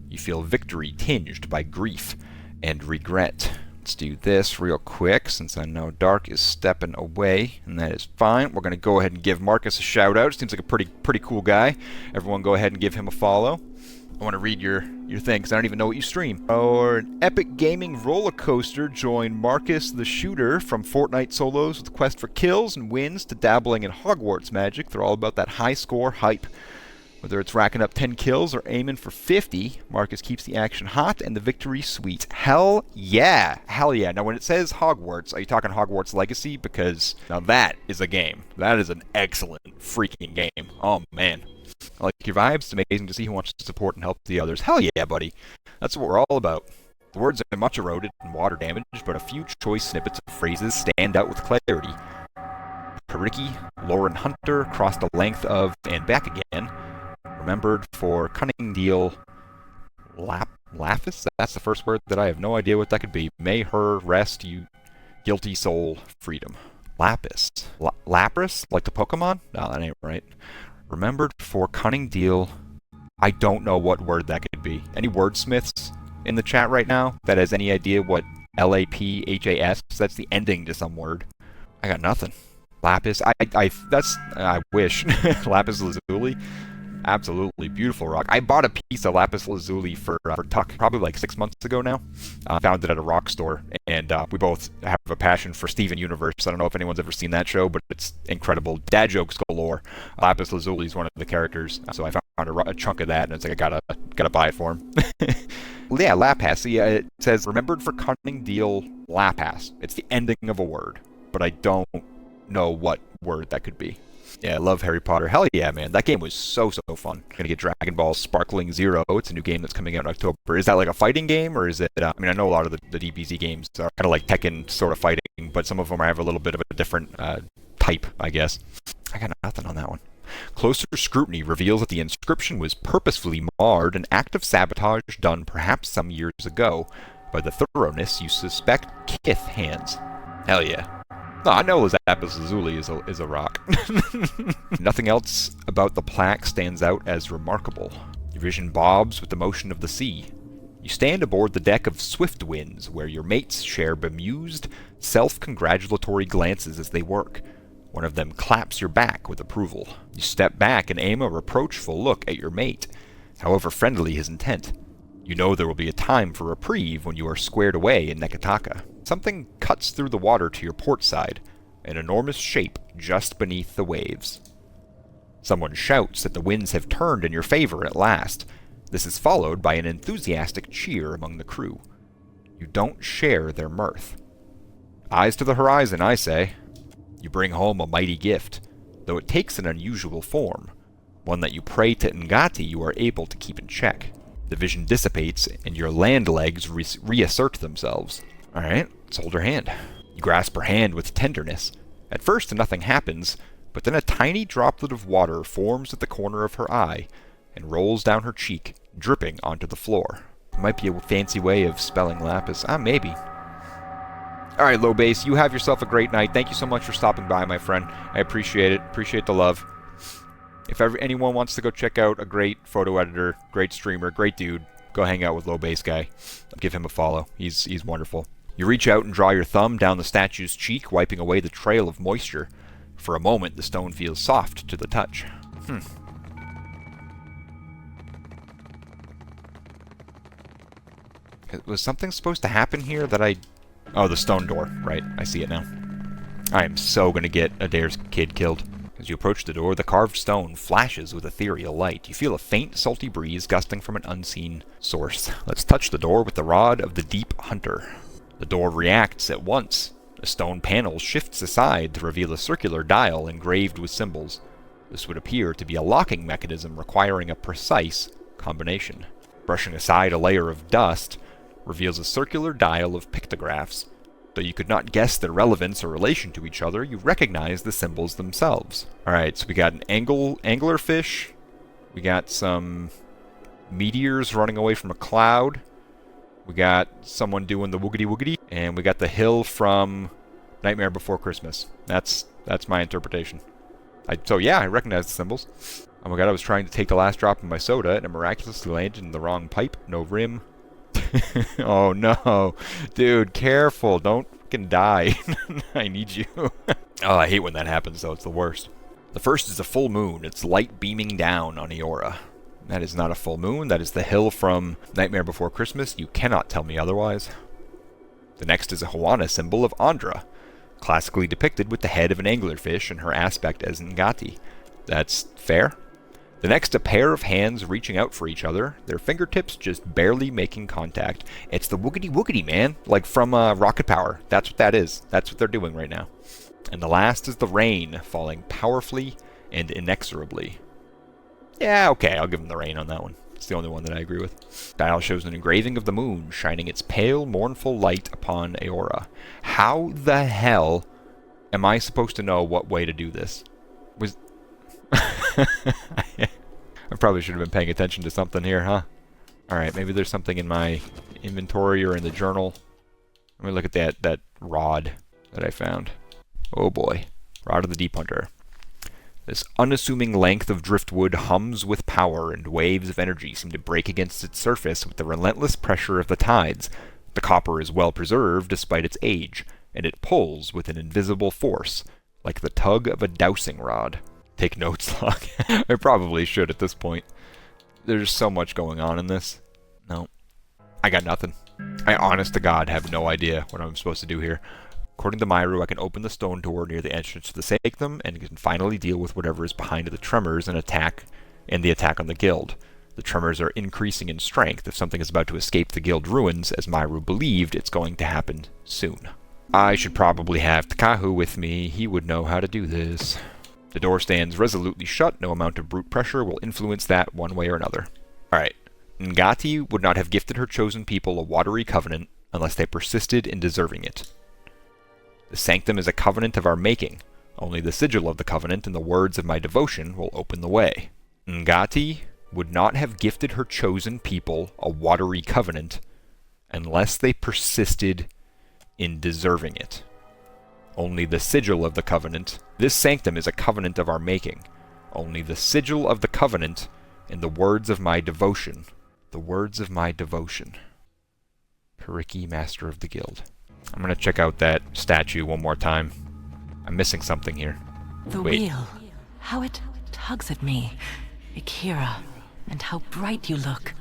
You feel victory tinged by grief and regret. Let's do this real quick, since I know Dark is stepping away, and that is fine. We're going to go ahead and give Marcus a shout-out. Seems like a pretty cool guy. Everyone go ahead and give him a follow. I want to read your thing, because I don't even know what you stream. Or an epic gaming roller coaster joined Marcus the Shooter from Fortnite solos with quest for kills and wins to dabbling in Hogwarts magic. They're all about that high score hype. Whether it's racking up 10 kills or aiming for 50, Marcus keeps the action hot and the victory sweet. Hell yeah! Hell yeah. Now when it says Hogwarts, are you talking Hogwarts Legacy? Because now that is a game. That is an excellent freaking game. Oh man. I like your vibes. It's amazing to see who wants to support and help the others. Hell yeah, buddy. That's what we're all about. The words are much eroded and water damaged, but a few choice snippets of phrases stand out with clarity. Periki, Lauren Hunter, crossed the length of and back again. Remembered for cunning deal. Lapis? That's the first word that I have no idea what that could be. May her rest, you guilty soul, freedom. Lapis. Lapras? Like the Pokemon? No, that ain't right. Remembered for cunning deal. I don't know what word that could be. Any wordsmiths in the chat right now that has any idea what LAPHAS? That's the ending to some word. I got nothing. Lapis. I wish. Lapis lazuli. Absolutely beautiful rock. I bought a piece of lapis lazuli for Tuck probably like 6 months ago now. Found it at a rock store, and we both have a passion for Steven Universe. I don't know if anyone's ever seen that show, but it's incredible. Dad jokes galore. Lapis lazuli is one of the characters, so I found a chunk of that, and it's like I gotta buy it for him. Yeah, Lapas. See, it says remembered for cunning deal Lapas. It's the ending of a word, but I don't know what word that could be. Yeah, I love Harry Potter. Hell yeah, man. That game was so fun. Gonna get Dragon Ball Sparkling Zero. It's a new game that's coming out in October. Is that like a fighting game, or is it... I mean, I know a lot of the DBZ games are kind of like Tekken sort of fighting, but some of them have a little bit of a different type, I guess. I got nothing on that one. Closer scrutiny reveals that the inscription was purposefully marred, an act of sabotage done perhaps some years ago by the thoroughness you suspect Kith hands. Hell yeah. No, I know Lapis Lazuli is a rock. Nothing else about the plaque stands out as remarkable. Your vision bobs with the motion of the sea. You stand aboard the deck of Swift Winds, where your mates share bemused, self-congratulatory glances as they work. One of them claps your back with approval. You step back and aim a reproachful look at your mate, however friendly his intent. You know there will be a time for reprieve when you are squared away in Nekataka. Something cuts through the water to your port side, an enormous shape just beneath the waves. Someone shouts that the winds have turned in your favor at last. This is followed by an enthusiastic cheer among the crew. You don't share their mirth. Eyes to the horizon, I say. You bring home a mighty gift, though it takes an unusual form, one that you pray to Ngati you are able to keep in check. The vision dissipates, and your land legs reassert themselves. Alright, let's hold her hand. You grasp her hand with tenderness. At first nothing happens, but then a tiny droplet of water forms at the corner of her eye, and rolls down her cheek, dripping onto the floor. Might be a fancy way of spelling lapis. Maybe. Alright, Low Base, you have yourself a great night. Thank you so much for stopping by, my friend. I appreciate it. Appreciate the love. If anyone wants to go check out a great photo editor, great streamer, great dude, go hang out with Low Base Guy. Give him a follow. He's wonderful. You reach out and draw your thumb down the statue's cheek, wiping away the trail of moisture. For a moment, the stone feels soft to the touch. Was something supposed to happen here that I... Oh, the stone door. Right, I see it now. I am so gonna get Adair's kid killed. As you approach the door, the carved stone flashes with ethereal light. You feel a faint, salty breeze gusting from an unseen source. Let's touch the door with the rod of the Deep Hunter. The door reacts at once. A stone panel shifts aside to reveal a circular dial engraved with symbols. This would appear to be a locking mechanism requiring a precise combination. Brushing aside a layer of dust reveals a circular dial of pictographs. Though you could not guess their relevance or relation to each other, you recognize the symbols themselves. Alright, so we got an anglerfish. We got some meteors running away from a cloud. We got someone doing the woogity woogity. And we got the hill from Nightmare Before Christmas. That's my interpretation. So yeah, I recognize the symbols. Oh my god, I was trying to take the last drop of my soda and it miraculously landed in the wrong pipe. No rim. Oh no. Dude, careful. Don't fucking die. I need you. Oh, I hate when that happens though. It's the worst. The first is a full moon. It's light beaming down on Eora. That is not a full moon. That is the hill from Nightmare Before Christmas. You cannot tell me otherwise. The next is a Hawana symbol of Andra, classically depicted with the head of an anglerfish and her aspect as Ngati. That's fair. The next, a pair of hands reaching out for each other, their fingertips just barely making contact. It's the woogity woogity, man, like from Rocket Power. That's what that is. That's what they're doing right now. And the last is the rain, falling powerfully and inexorably. Yeah, okay, I'll give him the rain on that one. It's the only one that I agree with. Dial shows an engraving of the moon, shining its pale, mournful light upon Aora. How the hell am I supposed to know what way to do this? I probably should have been paying attention to something here, huh? Alright, maybe there's something in my inventory or in the journal. Let me look at that rod that I found. Oh boy. Rod of the Deep Hunter. This unassuming length of driftwood hums with power, and waves of energy seem to break against its surface with the relentless pressure of the tides. The copper is well preserved despite its age, and it pulls with an invisible force, like the tug of a dowsing rod. Take notes, log. I probably should at this point. There's so much going on in this. No. I got nothing. I honest to God have no idea what I'm supposed to do here. According to Myru, I can open the stone door near the entrance to the sanctum and can finally deal with whatever is behind the tremors and the attack on the guild. The tremors are increasing in strength. If something is about to escape the guild ruins, as Myru believed, it's going to happen soon. I should probably have Takahu with me. He would know how to do this. The door stands resolutely shut. No amount of brute pressure will influence that one way or another. Alright. Ngati would not have gifted her chosen people a watery covenant unless they persisted in deserving it. The sanctum is a covenant of our making. Only the sigil of the covenant and the words of my devotion will open the way. Ngati would not have gifted her chosen people a watery covenant unless they persisted in deserving it. Only the sigil of the covenant. This sanctum is a covenant of our making. Only the sigil of the covenant and the words of my devotion. The words of my devotion. Periki, Master of the Guild. I'm gonna check out that statue one more time. I'm missing something here. The Wait. wheel. How it tugs at me. Akira. And how bright you look.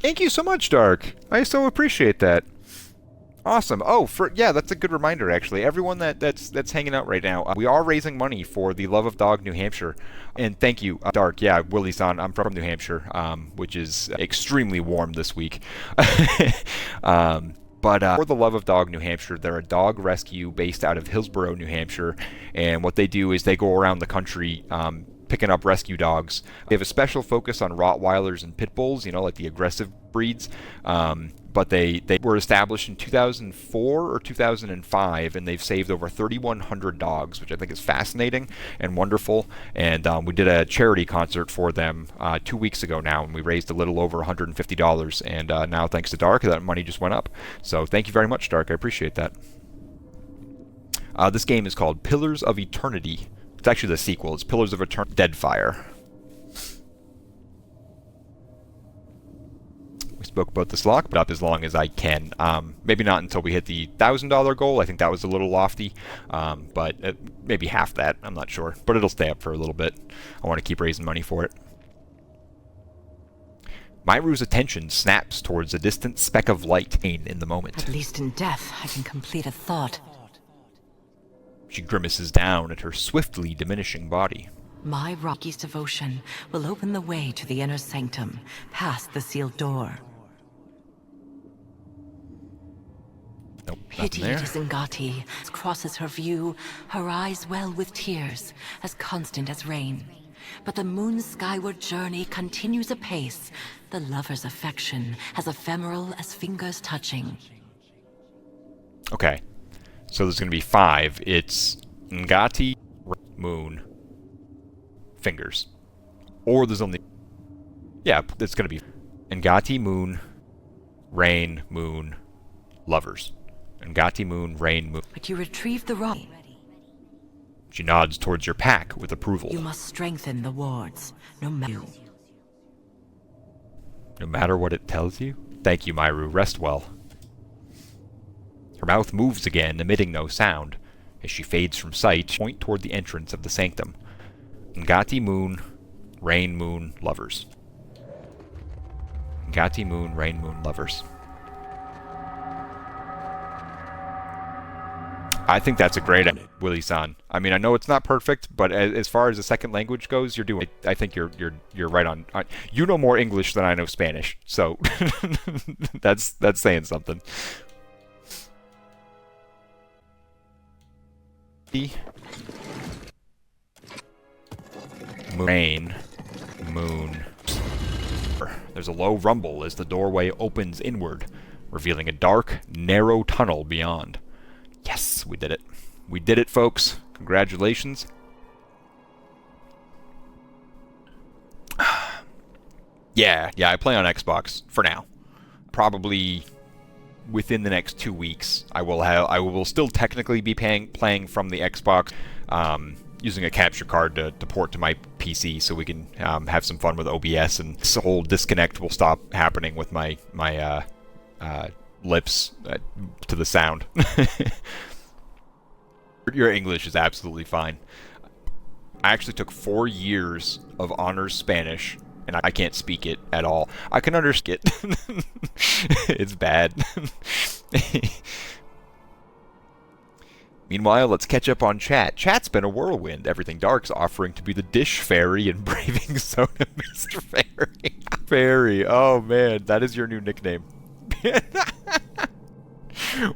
Thank you so much, Dark. I so appreciate that. Awesome. Oh, yeah, that's a good reminder, actually. Everyone that's hanging out right now, we are raising money for the Love of Dog New Hampshire. And thank you, Dark. Yeah, Willie-san, I'm from New Hampshire, which is extremely warm this week. But for the Love of Dog New Hampshire, they're a dog rescue based out of Hillsborough, New Hampshire. And what they do is they go around the country picking up rescue dogs. They have a special focus on Rottweilers and Pit Bulls, you know, like the aggressive breeds. But they were established in 2004 or 2005, and they've saved over 3,100 dogs, which I think is fascinating and wonderful. And we did a charity concert for them 2 weeks ago now, and we raised a little over $150. And now, thanks to Dark, that money just went up. So thank you very much, Dark. I appreciate that. This game is called Pillars of Eternity. It's actually the sequel. It's Pillars of Eternity Deadfire. We spoke about this lock, but up as long as I can. Maybe not until we hit the $1,000 goal. I think that was a little lofty, but maybe half that. I'm not sure, but it'll stay up for a little bit. I want to keep raising money for it. Myru's attention snaps towards a distant speck of light in the moment. At least in death, I can complete a thought. She grimaces down at her swiftly diminishing body. My Rocky's devotion will open the way to the inner sanctum, past the sealed door. Nope, Pity nothing there. to Zingati crosses her view, her eyes well with tears, as constant as rain. But the moon's skyward journey continues apace, the lover's affection as ephemeral as fingers touching. Okay, so there's going to be 5. It's Ngati, Moon, Fingers. Or there's only... Yeah, it's going to be Ngati, Moon, Rain, Moon, Lovers. Ngati, Moon, Rain, Moon. But you retrieved the rock. She nods towards your pack with approval. You must strengthen the wards, no matter... No matter what it tells you? Thank you, Myru. Rest well. Her mouth moves again, emitting no sound. As she fades from sight, point toward the entrance of the sanctum. Ngati, Moon, Rain, Moon, Lovers. Ngati, Moon, Rain, Moon, Lovers. I think that's a great idea, Willie-san. I mean, I know it's not perfect, but as far as the second language goes, you're doing. I think you're right on. You know more English than I know Spanish, so that's saying something. Rain, moon. There's a low rumble as the doorway opens inward, revealing a dark, narrow tunnel beyond. Yes, we did it. We did it, folks. Congratulations. Yeah, I play on Xbox for now. Probably within the next 2 weeks, I will still technically be playing from the Xbox, using a capture card to port to my PC, so we can have some fun with OBS, and this whole disconnect will stop happening with my lips to the sound. Your English is absolutely fine. I actually took 4 years of honors Spanish, and I can't speak it at all. I can understand it. It's bad. Meanwhile, let's catch up on chat. Chat's been a whirlwind. Everything Dark's offering to be the dish fairy and braving Soda Mr. Fairy. Fairy, oh man, that is your new nickname.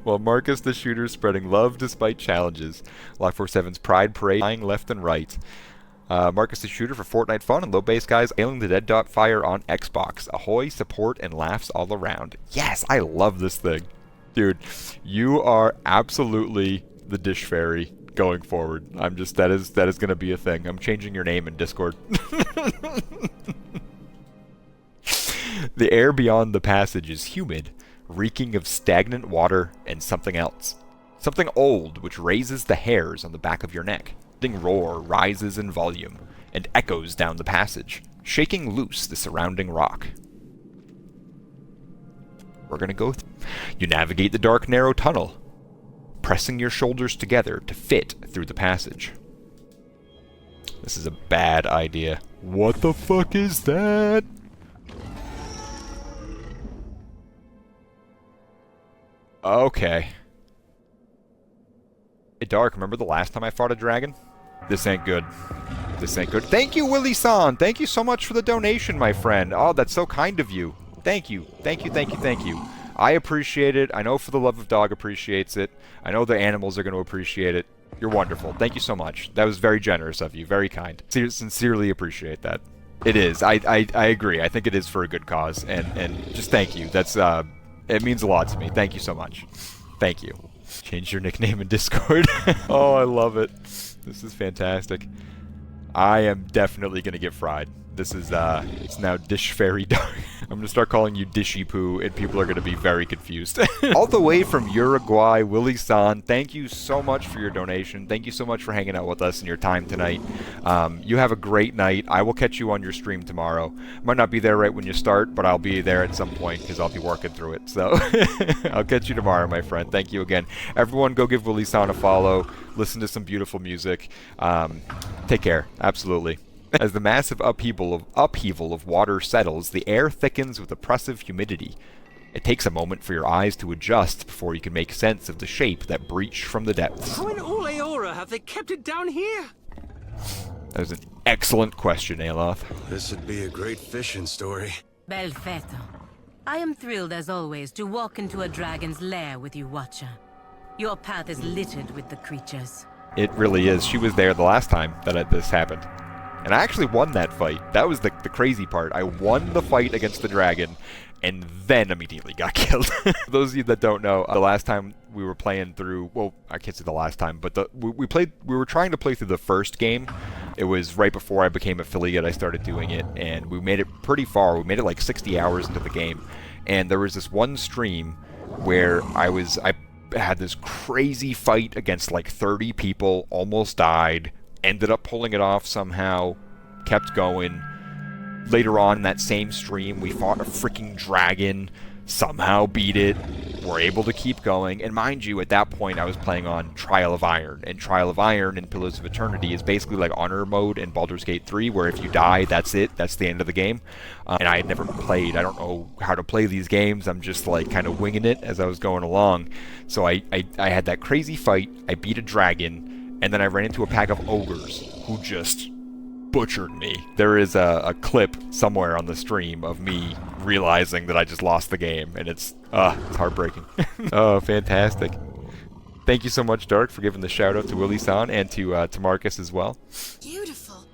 While Marcus the Shooter spreading love despite challenges. Lock47's Pride Parade flying left and right. Marcus the Shooter for Fortnite fun and low base guys hailing the Deadfire on Xbox. Ahoy, support, and laughs all around. Yes, I love this thing. Dude, you are absolutely the dish fairy going forward. That is going to be a thing. I'm changing your name in Discord. The air beyond the passage is humid, reeking of stagnant water and something else. Something old which raises the hairs on the back of your neck. The roar rises in volume and echoes down the passage, shaking loose the surrounding rock. We're gonna go You navigate the dark, narrow tunnel, pressing your shoulders together to fit through the passage. This is a bad idea. What the fuck is that? Okay. Hey, Dark, remember the last time I fought a dragon? This ain't good. This ain't good. Thank you, Willie-san! Thank you so much for the donation, my friend. Oh, that's so kind of you. Thank you. Thank you, thank you, thank you. I appreciate it. I know For the Love of Dog appreciates it. I know the animals are going to appreciate it. You're wonderful. Thank you so much. That was very generous of you. Very kind. Sincerely appreciate that. It is. I agree. I think it is for a good cause. And just thank you. That's, it means a lot to me. Thank you so much. Thank you. Change your nickname in Discord. Oh, I love it. This is fantastic. I am definitely going to get fried. This is, it's now Dish Fairy Dog. I'm going to start calling you Dishy Poo, and people are going to be very confused. All the way from Uruguay, Willie-san, thank you so much for your donation. Thank you so much for hanging out with us and your time tonight. You have a great night. I will catch you on your stream tomorrow. Might not be there right when you start, but I'll be there at some point because I'll be working through it. So I'll catch you tomorrow, my friend. Thank you again. Everyone go give Willie-san a follow. Listen to some beautiful music. Take care. Absolutely. As the massive upheaval of water settles, the air thickens with oppressive humidity. It takes a moment for your eyes to adjust before you can make sense of the shape that breached from the depths. How in all Aora have they kept it down here? That was an excellent question, Aloth. This would be a great fishing story. Belfetto. I am thrilled as always to walk into a dragon's lair with you, Watcher. Your path is littered with the creatures. It really is. She was there the last time that this happened. And I actually won that fight. That was the crazy part. I won the fight against the dragon, and then immediately got killed. For those of you that don't know, the last time we were playing through, well, I can't say the last time, but we were trying to play through the first game. It was right before I became affiliate, I started doing it, and we made it pretty far. We made it like 60 hours into the game. And there was this one stream where I had this crazy fight against like 30 people, almost died, ended up pulling it off somehow, kept going. Later on in that same stream, we fought a freaking dragon, somehow beat it, were able to keep going. And mind you, at that point I was playing on Trial of Iron, and Trial of Iron in Pillars of Eternity is basically like Honor mode in Baldur's Gate 3, where if you die, that's it, that's the end of the game. And I had never played, I don't know how to play these games, I'm just like kind of winging it as I was going along. So I had that crazy fight, I beat a dragon, and then I ran into a pack of ogres who just butchered me. There is a clip somewhere on the stream of me realizing that I just lost the game, and it's heartbreaking. Oh, fantastic. Thank you so much, Dark, for giving the shout out to Willie-san and to Marcus as well. Beautiful.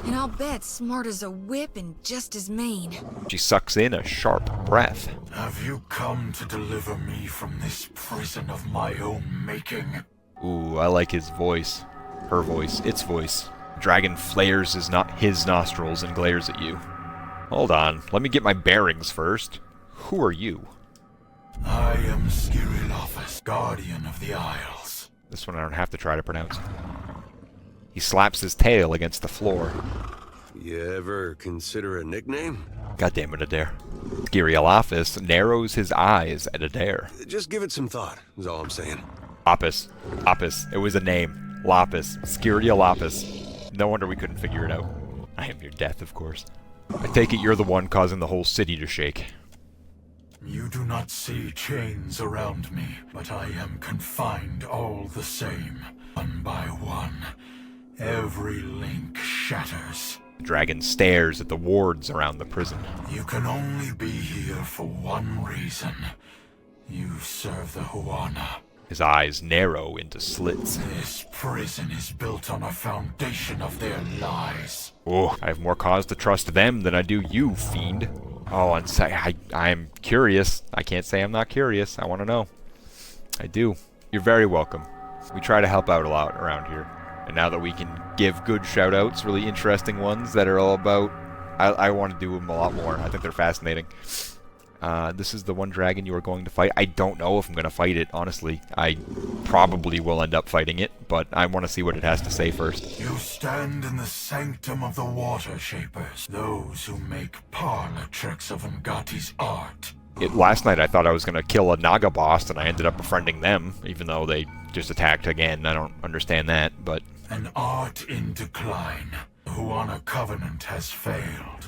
And I'll bet smart as a whip and just as mean. She sucks in a sharp breath. Have you come to deliver me from this prison of my own making? Ooh, I like his voice. Her voice. Its voice. Dragon flares his nostrils and glares at you. Hold on. Let me get my bearings first. Who are you? I am Steelyx, Guardian of the Isles. This one I don't have to try to pronounce. He slaps his tail against the floor. You ever consider a nickname? God damn it, Adair. Steelyx narrows his eyes at Adair. Just give it some thought, is all I'm saying. Lapis. It was a name. Lapis. Steelyx. No wonder we couldn't figure it out. I am your death, of course. I take it you're the one causing the whole city to shake. You do not see chains around me, but I am confined all the same. One by one, every link shatters. The dragon stares at the wards around the prison. You can only be here for one reason. You serve the Huana. His eyes narrow into slits. This prison is built on a foundation of their lies. Oh, I have more cause to trust them than I do you, fiend. Oh, and I'm curious. I can't say I'm not curious. I want to know. I do. You're very welcome. We try to help out a lot around here. And now that we can give good shout-outs, really interesting ones that are all about... I want to do them a lot more. I think they're fascinating. This is the one dragon you are going to fight. I don't know if I'm going to fight it, honestly. I probably will end up fighting it, but I want to see what it has to say first. You stand in the sanctum of the Watershapers, those who make parlor tricks of Ngati's art. Last night I thought I was going to kill a Naga boss, and I ended up befriending them, even though they just attacked again. I don't understand that, but... An art in decline. The Huana Covenant has failed.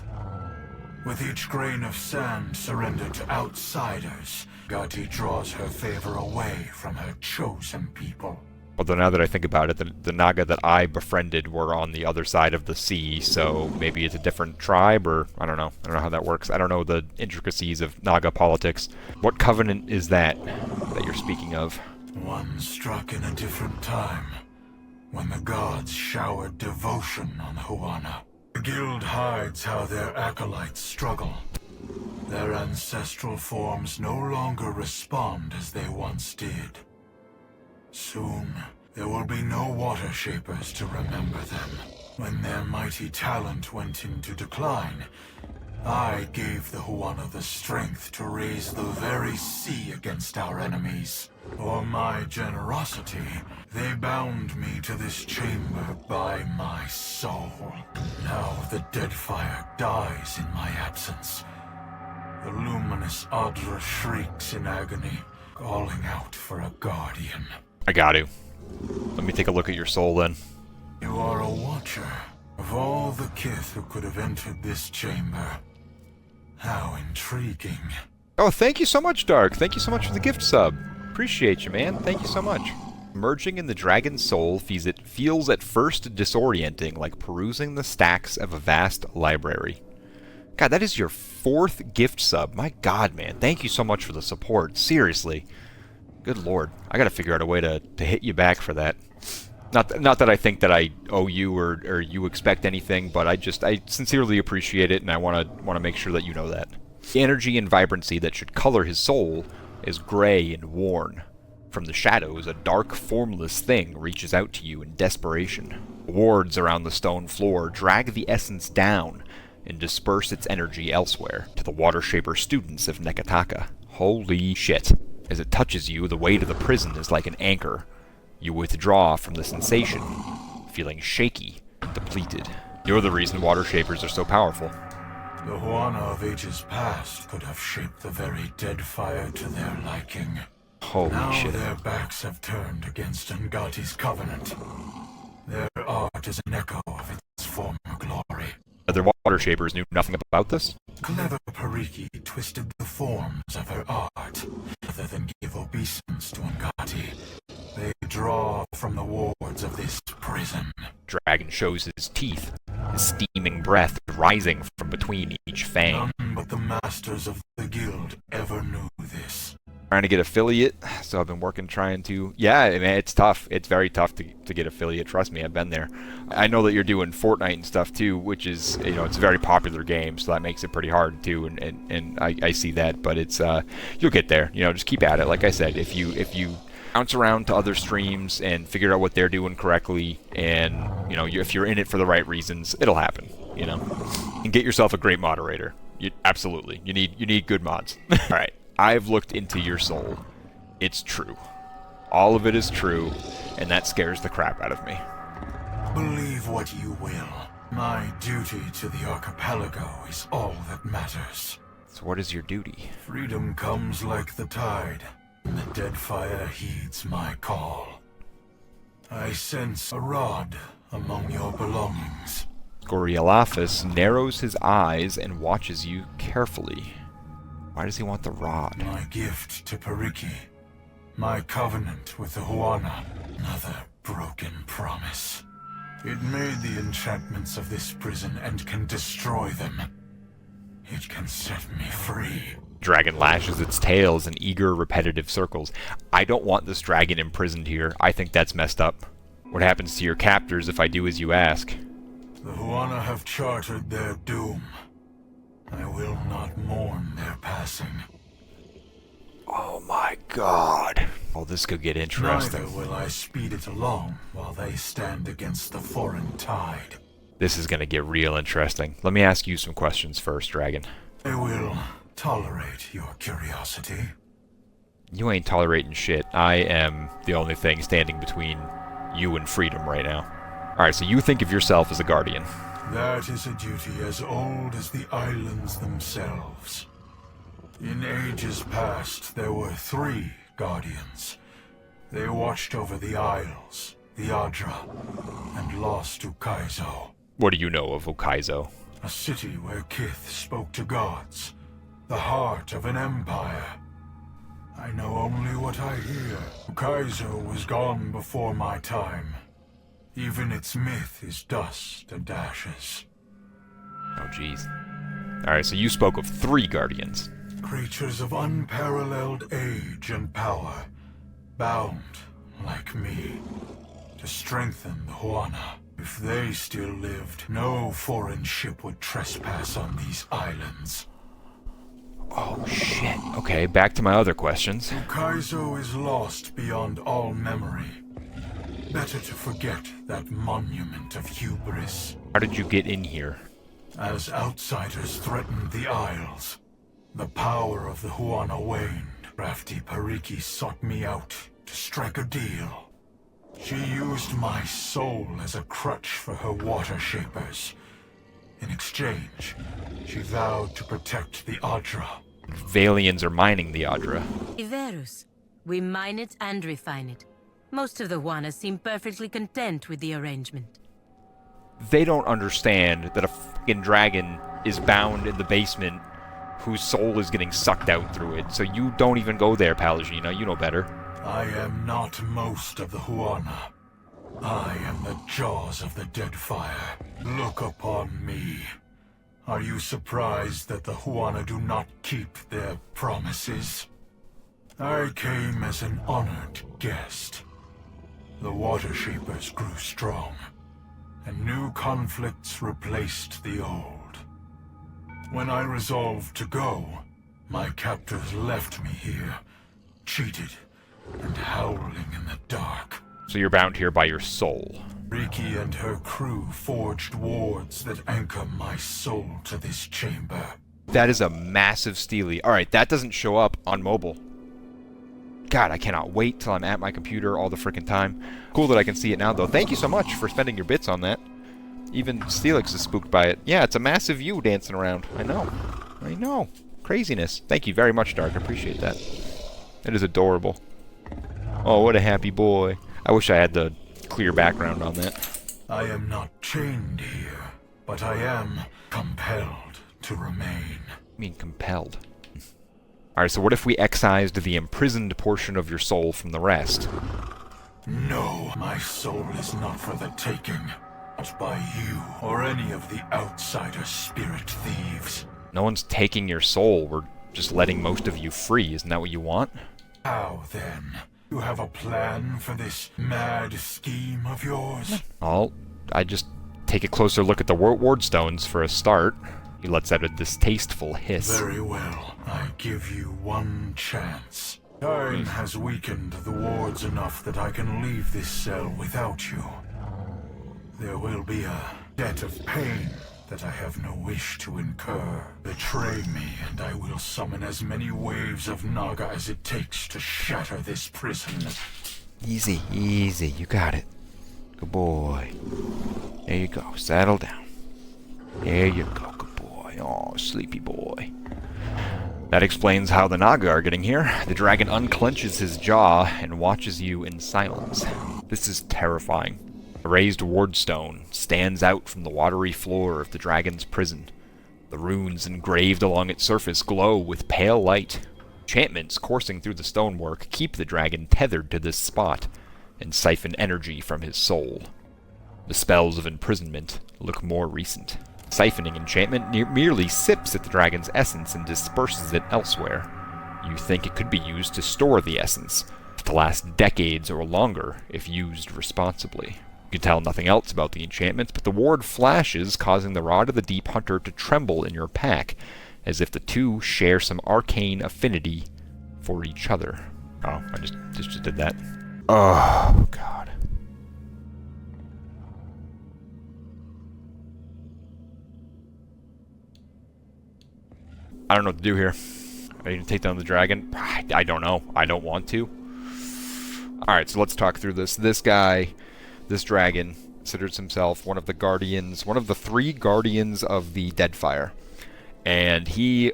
With each grain of sand surrendered to outsiders, Ngati draws her favor away from her chosen people. Although now that I think about it, the Naga that I befriended were on the other side of the sea, so maybe it's a different tribe, or I don't know. I don't know how that works. I don't know the intricacies of Naga politics. What covenant is that you're speaking of? One struck in a different time, when the gods showered devotion on Huana. The guild hides how their acolytes struggle. Their ancestral forms no longer respond as they once did. Soon, there will be no Watershapers to remember them. When their mighty talent went into decline, I gave the Huana the strength to raise the very sea against our enemies. For my generosity, they bound me to this chamber by my soul. Now the Deadfire dies in my absence. The luminous Adra shrieks in agony, calling out for a guardian. I got to. Let me take a look at your soul then. You are a watcher. Of all the kith who could have entered this chamber, how intriguing. Oh, thank you so much, Dark. Thank you so much for the gift sub. Appreciate you, man. Thank you so much. Merging in the dragon's soul feels at first disorienting, like perusing the stacks of a vast library. God, that is your 4th gift sub. My God, man. Thank you so much for the support. Seriously. Good lord. I gotta figure out a way to hit you back for that. Not that I think that I owe you or you expect anything, but I sincerely appreciate it, and I wanna make sure that you know that. The energy and vibrancy that should color his soul is gray and worn. From the shadows, a dark, formless thing reaches out to you in desperation. Wards around the stone floor drag the essence down and disperse its energy elsewhere to the Watershaper students of Nekataka. Holy shit. As it touches you, the weight of the prison is like an anchor. You withdraw from the sensation, feeling shaky and depleted. You're the reason Watershapers are so powerful. The Huana of ages past could have shaped the very Deadfire to their liking. Holy shit. Now their backs have turned against Ngati's covenant. Their art is an echo of its former glory. Other Watershapers knew nothing about this? Clever Pariki twisted the forms of her art, rather than give obeisance to Ngati. They draw from the wards of this prison. Dragon shows his teeth, his steaming breath rising from between each fang. None but the masters of the guild ever knew this. Trying to get affiliate, so I've been working trying to... Yeah, I mean, it's tough. It's very tough to get affiliate. Trust me, I've been there. I know that you're doing Fortnite and stuff too, which is, you know, it's a very popular game, so that makes it pretty hard too, and I see that, but it's, you'll get there. You know, just keep at it. Like I said, if you bounce around to other streams and figure out what they're doing correctly, and, you know, if you're in it for the right reasons, it'll happen, you know? And get yourself a great moderator. Absolutely. You need good mods. Alright. I've looked into your soul. It's true. All of it is true, and that scares the crap out of me. Believe what you will. My duty to the archipelago is all that matters. So what is your duty? Freedom comes like the tide, and the Deadfire heeds my call. I sense a rod among your belongings. Gorillafus narrows his eyes and watches you carefully. Why does he want the rod? My gift to Pariki. My covenant with the Huana. Another broken promise. It made the enchantments of this prison and can destroy them. It can set me free. Dragon lashes its tails in eager, repetitive circles. I don't want this dragon imprisoned here. I think that's messed up. What happens to your captors if I do as you ask? The Huana have chartered their doom. I will not mourn their passing. Oh my god. Oh, this could get interesting. Neither will I speed it along while they stand against the foreign tide. This is gonna get real interesting. Let me ask you some questions first, Dragon. I will tolerate your curiosity. You ain't tolerating shit. I am the only thing standing between you and freedom right now. Alright, so you think of yourself as a guardian. That is a duty as old as the islands themselves. In ages past, there were 3 guardians. They watched over the Isles, the Adra, and lost Ukaizo. What do you know of Ukaizo? A city where Kith spoke to gods, the heart of an empire. I know only what I hear. Ukaizo was gone before my time. Even its myth is dust and ashes. Oh, jeez. Alright, so you spoke of 3 guardians. Creatures of unparalleled age and power, bound, like me, to strengthen the Huana. If they still lived, no foreign ship would trespass on these islands. Oh, shit. Okay, back to my other questions. Ukaizo is lost beyond all memory. Better to forget that monument of hubris. How did you get in here? As outsiders threatened the Isles, the power of the Huana waned. Crafty Pariki sought me out to strike a deal. She used my soul as a crutch for her Watershapers. In exchange, she vowed to protect the Adra. Valians are mining the Adra. Iverus. We mine it and refine it. Most of the Huanas seem perfectly content with the arrangement. They don't understand that a fucking dragon is bound in the basement whose soul is getting sucked out through it. So you don't even go there, Palagina. You know better. I am not most of the Huana. I am the jaws of the Deadfire. Look upon me. Are you surprised that the Huana do not keep their promises? I came as an honored guest. The Watershapers grew strong, and new conflicts replaced the old. When I resolved to go, my captors left me here, cheated and howling in the dark. So you're bound here by your soul. Riki and her crew forged wards that anchor my soul to this chamber. That is a massive Steely. Alright, that doesn't show up on mobile. God, I cannot wait till I'm at my computer all the frickin' time. Cool that I can see it now, though. Thank you so much for spending your bits on that. Even Steelyx is spooked by it. Yeah, it's a massive you dancing around. I know. I know. Craziness. Thank you very much, Dark. I appreciate that. It is adorable. Oh, what a happy boy. I wish I had the clear background on that. I am not chained here, but I am compelled to remain. I mean, compelled. Alright, so what if we excised the imprisoned portion of your soul from the rest? No, my soul is not for the taking. Not by you, or any of the outsider spirit thieves. No one's taking your soul. We're just letting most of you free. Isn't that what you want? How then? You have a plan for this mad scheme of yours? I just take a closer look at the ward stones for a start. He lets out a distasteful hiss. Very well. I give you one chance. Time has weakened the wards enough that I can leave this cell without you. There will be a debt of pain that I have no wish to incur. Betray me, and I will summon as many waves of Naga as it takes to shatter this prison. Easy, easy. You got it. Good boy. There you go. Settle down. There you go. Good boy. Oh, sleepy boy. That explains how the Naga are getting here. The dragon unclenches his jaw and watches you in silence. This is terrifying. A raised wardstone stands out from the watery floor of the dragon's prison. The runes engraved along its surface glow with pale light. Enchantments coursing through the stonework keep the dragon tethered to this spot and siphon energy from his soul. The spells of imprisonment look more recent. Siphoning enchantment merely sips at the dragon's essence and disperses it elsewhere. You think it could be used to store the essence, to last decades or longer if used responsibly. You can tell nothing else about the enchantments, but the ward flashes, causing the Rod of the Deep Hunter to tremble in your pack, as if the two share some arcane affinity for each other. Oh, I just did that. Oh, God. I don't know what to do here. Are you going to take down the dragon? I don't know. I don't want to. Alright, so let's talk through this. This dragon, considers himself one of the guardians, one of the 3 guardians of the Deadfire. And he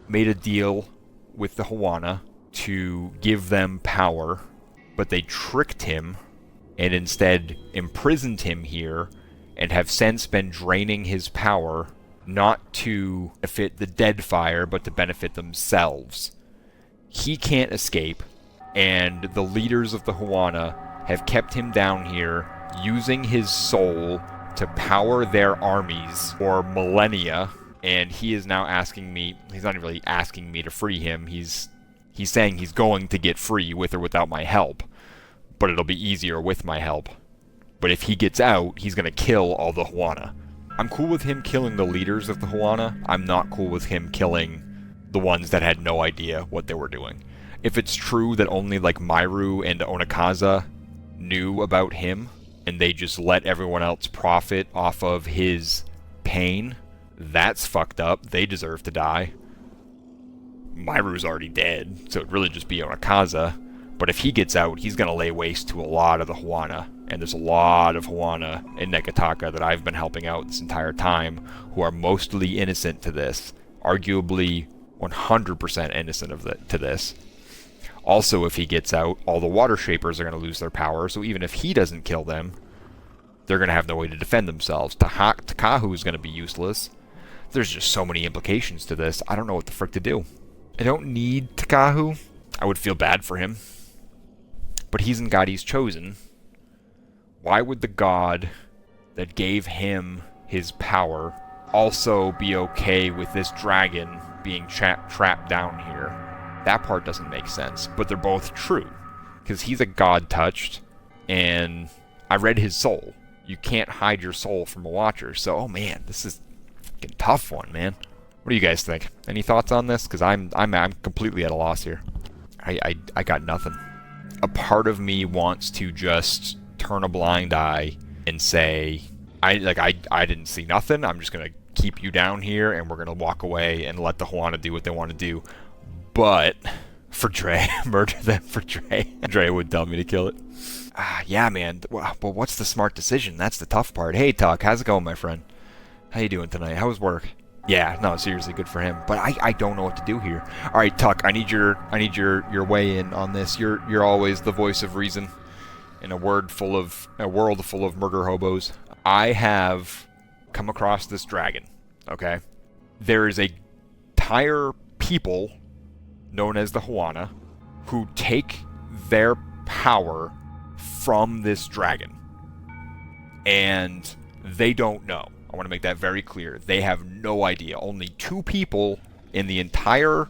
made a deal with the Huana to give them power, but they tricked him and instead imprisoned him here and have since been draining his power, not to benefit the Deadfire, but to benefit themselves. He can't escape, and the leaders of the Huana have kept him down here, using his soul to power their armies for millennia, and he is now asking me, he's not really asking me to free him, he's saying he's going to get free with or without my help, but it'll be easier with my help. But if he gets out, he's going to kill all the Huana. I'm cool with him killing the leaders of the Huana. I'm not cool with him killing the ones that had no idea what they were doing. If it's true that only like Myru and Onakaza knew about him, and they just let everyone else profit off of his pain, that's fucked up. They deserve to die. Myru's already dead, so it'd really just be Onakaza. But if he gets out, he's going to lay waste to a lot of the Huana. And there's a lot of Huana in Negataka that I've been helping out this entire time, who are mostly innocent to this. Arguably 100% innocent to this. Also, if he gets out, all the Watershapers are going to lose their power, so even if he doesn't kill them, they're going to have no way to defend themselves. Takahu is going to be useless. There's just so many implications to this, I don't know what the frick to do. I don't need Takahu. I would feel bad for him. But he's in God he's chosen. Why would the god that gave him his power also be okay with this dragon being trapped down here? That part doesn't make sense, but they're both true. Because he's a god touched, and I read his soul. You can't hide your soul from a watcher, so, oh man, this is a tough one, man. What do you guys think? Any thoughts on this? Because I'm completely at a loss here. I got nothing. A part of me wants to just turn a blind eye and say, I didn't see nothing. I'm just gonna keep you down here, and we're gonna walk away and let the Huana do what they want to do. But for Dre, murder them for Dre. Dre would tell me to kill it. Yeah, man. But what's the smart decision? That's the tough part. Hey, Tuck, how's it going, my friend? How you doing tonight? How was work? Yeah, no, seriously, good for him. But I don't know what to do here. All right, Tuck, I need your weigh in on this. You're always the voice of reason in a world full of murder hobos. I have come across this dragon. Okay, there is a entire people known as the Huana who take their power from this dragon, and they don't know. I want to make that very clear. They have no idea. Only 2 people in the entirety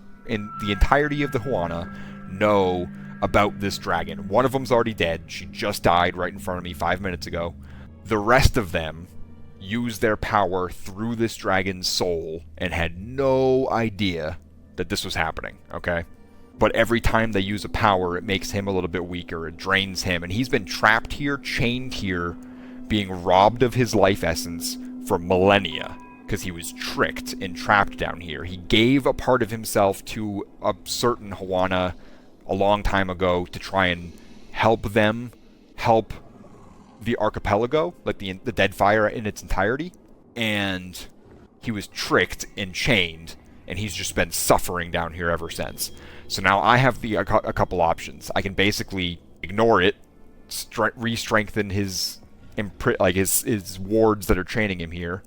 of the Huana know about this dragon. One of them's already dead. She just died right in front of me 5 minutes ago. The rest of them used their power through this dragon's soul and had no idea that this was happening, okay? But every time they use a power, it makes him a little bit weaker. It drains him, and he's been trapped here, chained here, being robbed of his life essence for millennia because he was tricked and trapped down here. He gave a part of himself to a certain Huana a long time ago to try and help them help the archipelago, like the Deadfire in its entirety, and he was tricked and chained, and he's just been suffering down here ever since. So now I have a couple options. I can basically ignore it, re-strengthen his wards that are training him here,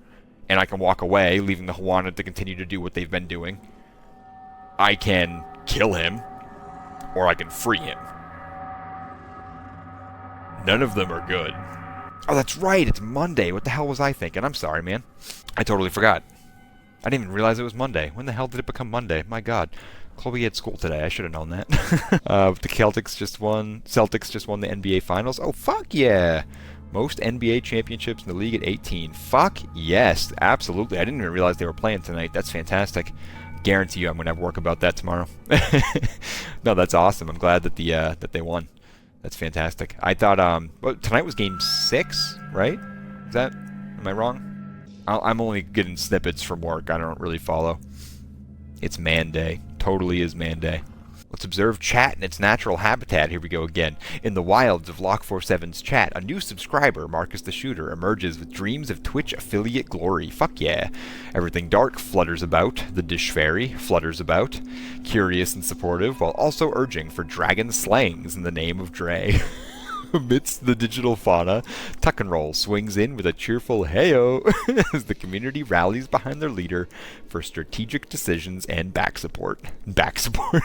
and I can walk away, leaving the Huana to continue to do what they've been doing. I can kill him, or I can free him. None of them are good. Oh, that's right, it's Monday. What the hell was I thinking? I'm sorry, man. I totally forgot. I didn't even realize it was Monday. When the hell did it become Monday? My god. Chloe had school today. I should have known that. The Celtics just won the NBA Finals. Oh, fuck yeah! Most NBA championships in the league at 18. Fuck yes, absolutely. I didn't even realize they were playing tonight. That's fantastic. Guarantee you I'm going to have work about that tomorrow. No, that's awesome. I'm glad that that they won. That's fantastic. I thought, well, tonight was game 6, right? Am I wrong? I'm only getting snippets from work. I don't really follow. It's man day. Totally is man day. Let's observe chat in its natural habitat. Here we go again. In the wilds of Lock 47's chat, a new subscriber, Marcus the Shooter, emerges with dreams of Twitch affiliate glory. Fuck yeah. Everything dark flutters about. The Dish Fairy flutters about. Curious and supportive, while also urging for dragon slayings in the name of Dre. Amidst the digital fauna, Tuck and Roll swings in with a cheerful heyo as the community rallies behind their leader for strategic decisions and back support. Back support.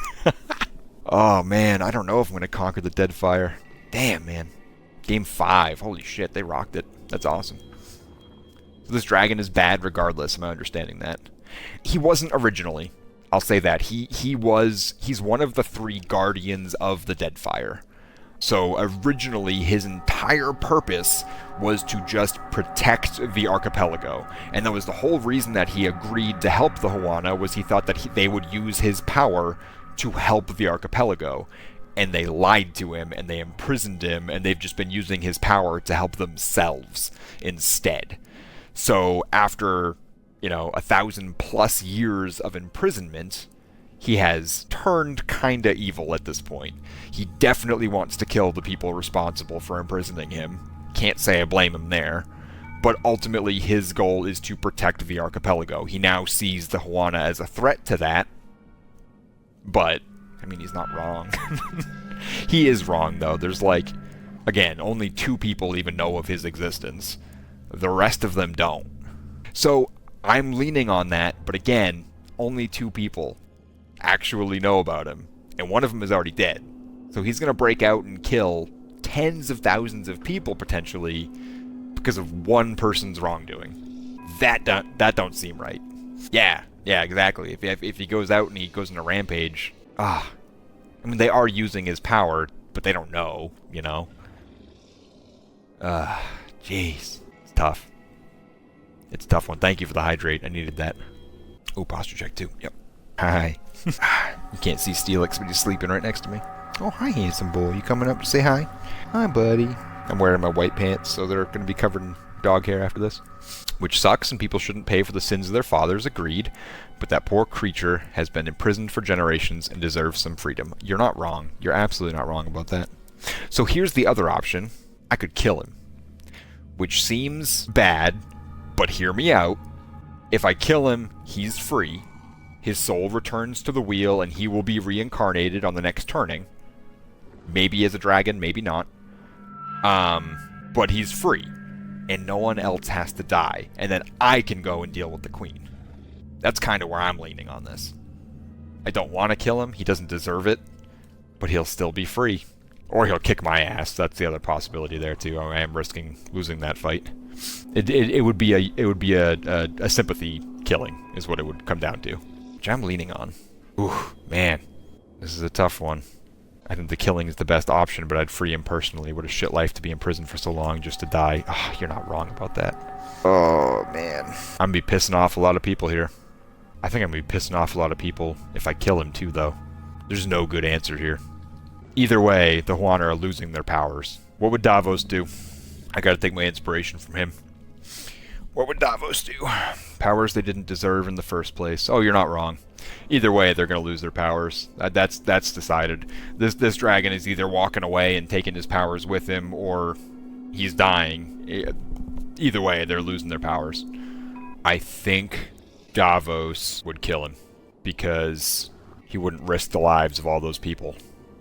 Oh man, I don't know if I'm going to conquer the Deadfire. Damn, man. Game 5. Holy shit, they rocked it. That's awesome. So this dragon is bad regardless, am I understanding that? He wasn't originally. I'll say that. He's one of the 3 guardians of the Deadfire. So originally his entire purpose was to just protect the archipelago. And that was the whole reason that he agreed to help the Huana, was he thought that they would use his power to help the archipelago. And they lied to him and they imprisoned him, and they've just been using his power to help themselves instead. So after, 1,000+ years of imprisonment, he has turned kinda evil at this point. He definitely wants to kill the people responsible for imprisoning him. Can't say I blame him there. But ultimately his goal is to protect the archipelago. He now sees the Huana as a threat to that. But, he's not wrong. He is wrong, though. There's again, only 2 people even know of his existence. The rest of them don't. So, I'm leaning on that, but again, only 2 people actually know about him, and one of them is already dead. So he's going to break out and kill tens of thousands of people potentially because of one person's wrongdoing. That don't seem right. Yeah, exactly. If he goes out and he goes on a rampage, they are using his power, but they don't know, Jeez. It's tough. It's a tough one. Thank you for the hydrate. I needed that. Oh, posture check too. Yep. Hi. You can't see Steelyx, but he's sleeping right next to me. Oh, hi, handsome boy. You coming up to say hi? Hi, buddy. I'm wearing my white pants, so they're going to be covered in dog hair after this. Which sucks, and people shouldn't pay for the sins of their fathers, agreed. But that poor creature has been imprisoned for generations and deserves some freedom. You're not wrong. You're absolutely not wrong about that. So here's the other option. I could kill him. Which seems bad, but hear me out. If I kill him, he's free. His soul returns to the wheel, and he will be reincarnated on the next turning. Maybe as a dragon, maybe not. But he's free. And no one else has to die. And then I can go and deal with the queen. That's kind of where I'm leaning on this. I don't want to kill him. He doesn't deserve it. But he'll still be free. Or he'll kick my ass. That's the other possibility there, too. I am risking losing that fight. It would be a sympathy killing, is what it would come down to. Which I'm leaning on. Ooh, man. This is a tough one. I think the killing is the best option, but I'd free him personally. What a shit life to be in prison for so long just to die. Oh, you're not wrong about that. Oh, man. I'm gonna be pissing off a lot of people here. I think I'm gonna be pissing off a lot of people if I kill him too, though. There's no good answer here. Either way, the Huana are losing their powers. What would Davos do? I gotta take my inspiration from him. What would Davos do? Powers they didn't deserve in the first place. Oh, you're not wrong. Either way, they're going to lose their powers. That's decided. This dragon is either walking away and taking his powers with him, or he's dying. Either way, they're losing their powers. I think Davos would kill him, because he wouldn't risk the lives of all those people.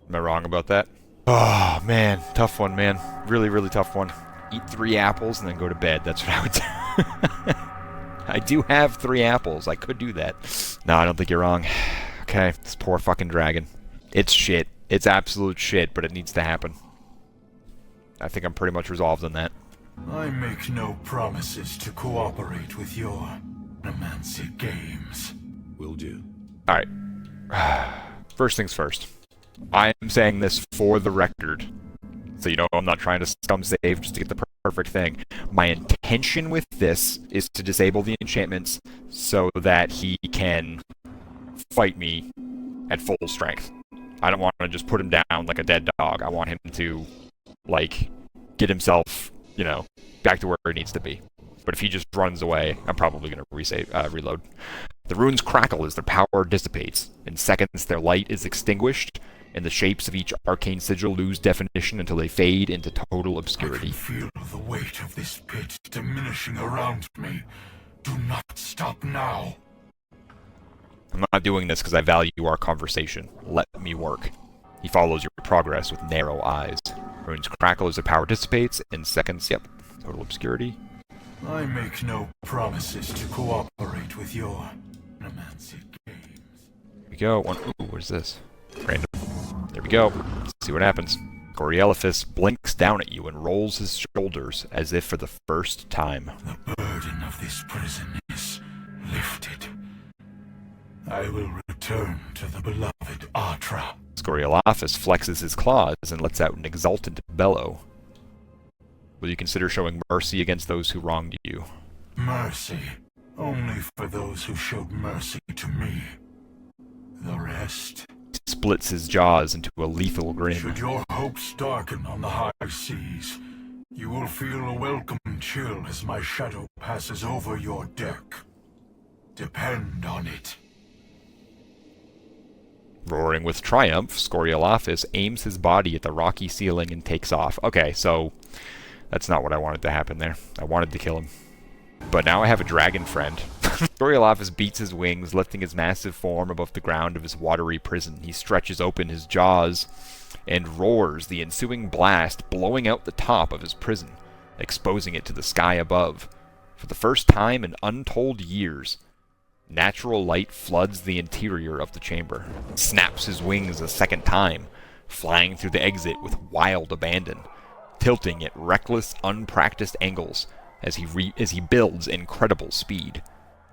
Am I wrong about that? Oh, man. Tough one, man. Really, really tough one. Eat 3 apples and then go to bed. That's what I would do. I do have 3 apples. I could do that. No, I don't think you're wrong. Okay, this poor fucking dragon. It's shit. It's absolute shit, but it needs to happen. I think I'm pretty much resolved on that. I make no promises to cooperate with your romantic games. Will do. Alright. First things first. I am saying this for the record. So you know I'm not trying to scum save just to get the perfect thing. My intention with this is to disable the enchantments so that he can fight me at full strength. I don't want to just put him down like a dead dog. I want him to, like, get himself, you know, back to where he needs to be. But if he just runs away, I'm probably going to reload. The runes crackle as their power dissipates. In seconds, their light is extinguished, and the shapes of each arcane sigil lose definition until they fade into total obscurity. I can feel the weight of this pit diminishing around me. Do not stop now. I'm not doing this because I value our conversation. Let me work. He follows your progress with narrow eyes. Runes crackle as their power dissipates. In seconds, yep, total obscurity. I make no promises to cooperate with your romantic games. Here we go. Ooh, what is this? Random. There we go. Let's see what happens. Coriolis blinks down at you and rolls his shoulders as if for the first time. The burden of this prison is lifted. I will return to the beloved Atra. Coriolis flexes his claws and lets out an exultant bellow. Will you consider showing mercy against those who wronged you? Mercy? Only for those who showed mercy to me. The rest... Splits his jaws into a lethal grin. Should your hopes darken on the high seas, you will feel a welcome chill as my shadow passes over your deck. Depend on it. Roaring with triumph, Scoriolafis aims his body at the rocky ceiling and takes off. Okay, so that's not what I wanted to happen there. I wanted to kill him. But now I have a dragon friend. Scoriolafis beats his wings, lifting his massive form above the ground of his watery prison. He stretches open his jaws and roars, the ensuing blast blowing out the top of his prison, exposing it to the sky above. For the first time in untold years, natural light floods the interior of the chamber. Snaps his wings a second time, flying through the exit with wild abandon, tilting at reckless, unpracticed angles as he builds incredible speed.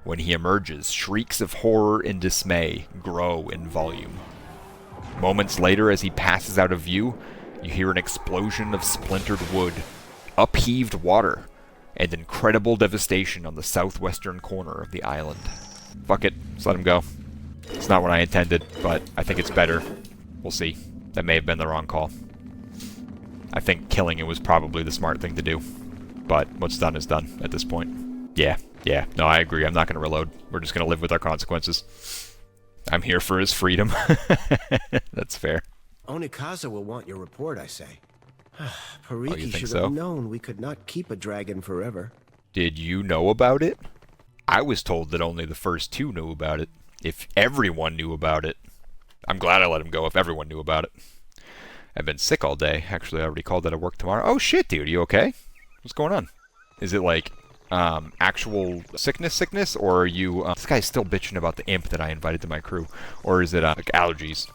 When he emerges, shrieks of horror and dismay grow in volume. Moments later, as he passes out of view, you hear an explosion of splintered wood, upheaved water, and incredible devastation on the southwestern corner of the island. Fuck it, just let him go. It's not what I intended, but I think it's better. We'll see. That may have been the wrong call. I think killing it was probably the smart thing to do. But what's done is done at this point. Yeah, no, I agree. I'm not going to reload. We're just going to live with our consequences. I'm here for his freedom. That's fair. Onikaza will want your report, I say. Pariki you think should so? have known we could not keep a dragon forever. Did you know about it? I was told that only the first 2 knew about it. If everyone knew about it. I'm glad I let him go if everyone knew about it. I've been sick all day. Actually, I already called that at work tomorrow. Oh shit, dude, you okay? What's going on? Is it like actual sickness, or are you this guy's still bitching about the imp that I invited to my crew, or is it like allergies?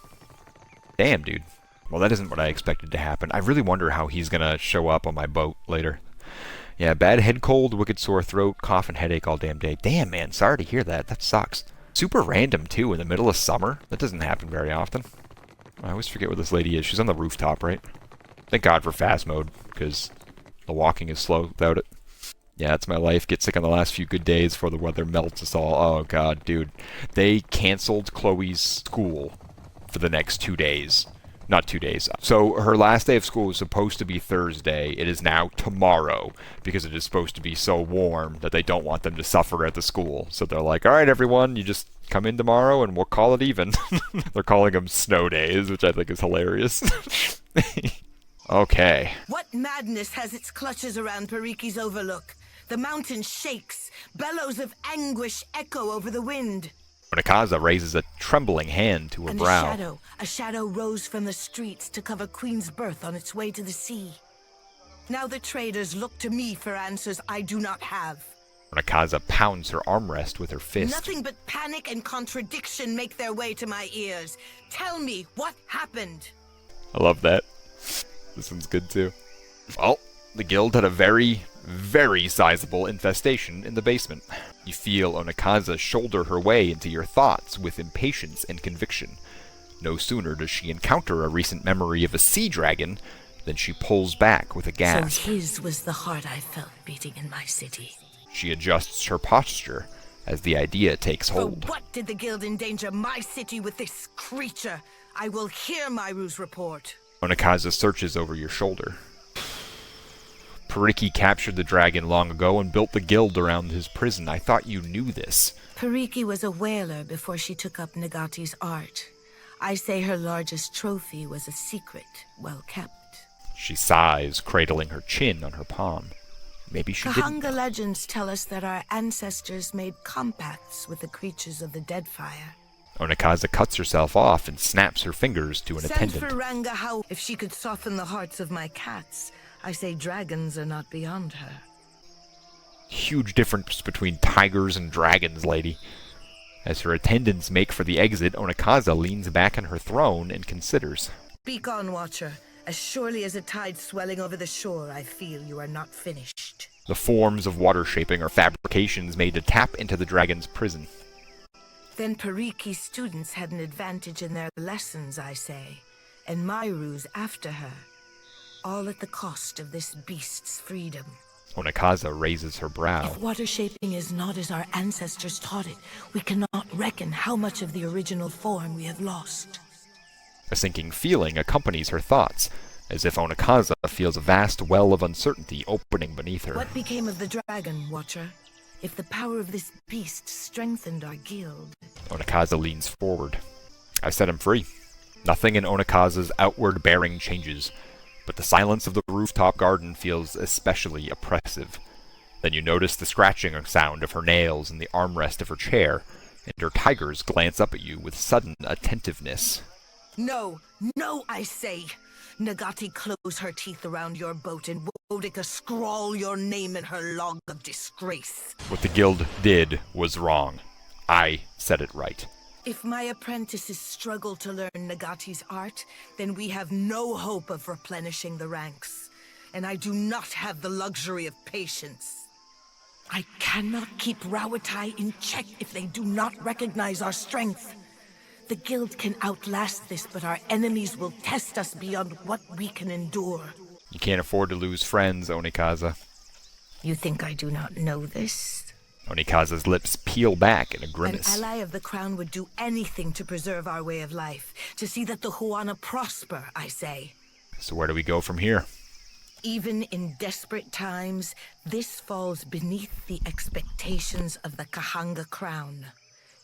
Damn, dude. Well, that isn't what I expected to happen. I really wonder how he's gonna show up on my boat later. Yeah, bad head cold, wicked sore throat, cough and headache all damn day. Damn, man, sorry to hear that. That sucks. Super random too, in the middle of summer. That doesn't happen very often. I always forget where this lady is. She's on the rooftop, right? Thank God for fast mode, because the walking is slow without it. Yeah, that's my life. Get sick on the last few good days before the weather melts us all. Oh, God, dude. They canceled Chloe's school for the next 2 days. Not 2 days. So her last day of school was supposed to be Thursday. It is now tomorrow because it is supposed to be so warm that they don't want them to suffer at the school. So they're like, all right, everyone, you just come in tomorrow and we'll call it even. They're calling them snow days, which I think is hilarious. Okay. What madness has its clutches around Pariki's overlook? The mountain shakes. Bellows of anguish echo over the wind. Onakaza raises a trembling hand to her And brow. a shadow rose from the streets to cover Queen's Birth on its way to the sea. Now the traders look to me for answers I do not have. Onakaza pounds her armrest with her fist. Nothing but panic and contradiction make their way to my ears. Tell me what happened. I love that. This one's good too. Well, the guild had a very, very sizable infestation in the basement. You feel Onakaza shoulder her way into your thoughts with impatience and conviction. No sooner does she encounter a recent memory of a sea dragon than she pulls back with a gasp. So his was the heart I felt beating in my city. She adjusts her posture as the idea takes hold. For what did the guild endanger my city with this creature? I will hear my ruse report. Onakaza searches over your shoulder. Pariki captured the dragon long ago and built the guild around his prison. I thought you knew this. Pariki was a whaler before she took up Nagati's art. I say her largest trophy was a secret, well kept. She sighs, cradling her chin on her palm. Maybe she didn't. Kahanga legends tell us that our ancestors made compacts with the creatures of the Deadfire. Onakaza cuts herself off and snaps her fingers to an Send attendant. for Ranga how if she could soften the hearts of my cats. I say dragons are not beyond her. Huge difference between tigers and dragons, lady. As her attendants make for the exit, Onakaza leans back on her throne and considers. Speak on, Watcher. As surely as a tide swelling over the shore, I feel you are not finished. The forms of water shaping are fabrications made to tap into the dragon's prison. Then Pariki's students had an advantage in their lessons, I say, and my ruse after her. All at the cost of this beast's freedom. Onakaza raises her brow. If water shaping is not as our ancestors taught it, we cannot reckon how much of the original form we have lost. A sinking feeling accompanies her thoughts, as if Onakaza feels a vast well of uncertainty opening beneath her. What became of the dragon, Watcher? If the power of this beast strengthened our guild... Onakaza leans forward. I set him free. Nothing in Onakaza's outward bearing changes, but the silence of the rooftop garden feels especially oppressive. Then you notice the scratching sound of her nails in the armrest of her chair, and her tigers glance up at you with sudden attentiveness. No, no, I say! Nagati close her teeth around your boat and Boudica scrawl your name in her log of disgrace. What the guild did was wrong. I said it right. If my apprentices struggle to learn Nagati's art, then we have no hope of replenishing the ranks. And I do not have the luxury of patience. I cannot keep Rawatai in check if they do not recognize our strength. The guild can outlast this, but our enemies will test us beyond what we can endure. You can't afford to lose friends, Onikaza. You think I do not know this? Onikaza's lips peel back in a grimace. An ally of the crown would do anything to preserve our way of life, to see that the Huana prosper, I say. So where do we go from here? Even in desperate times, this falls beneath the expectations of the Kahanga crown.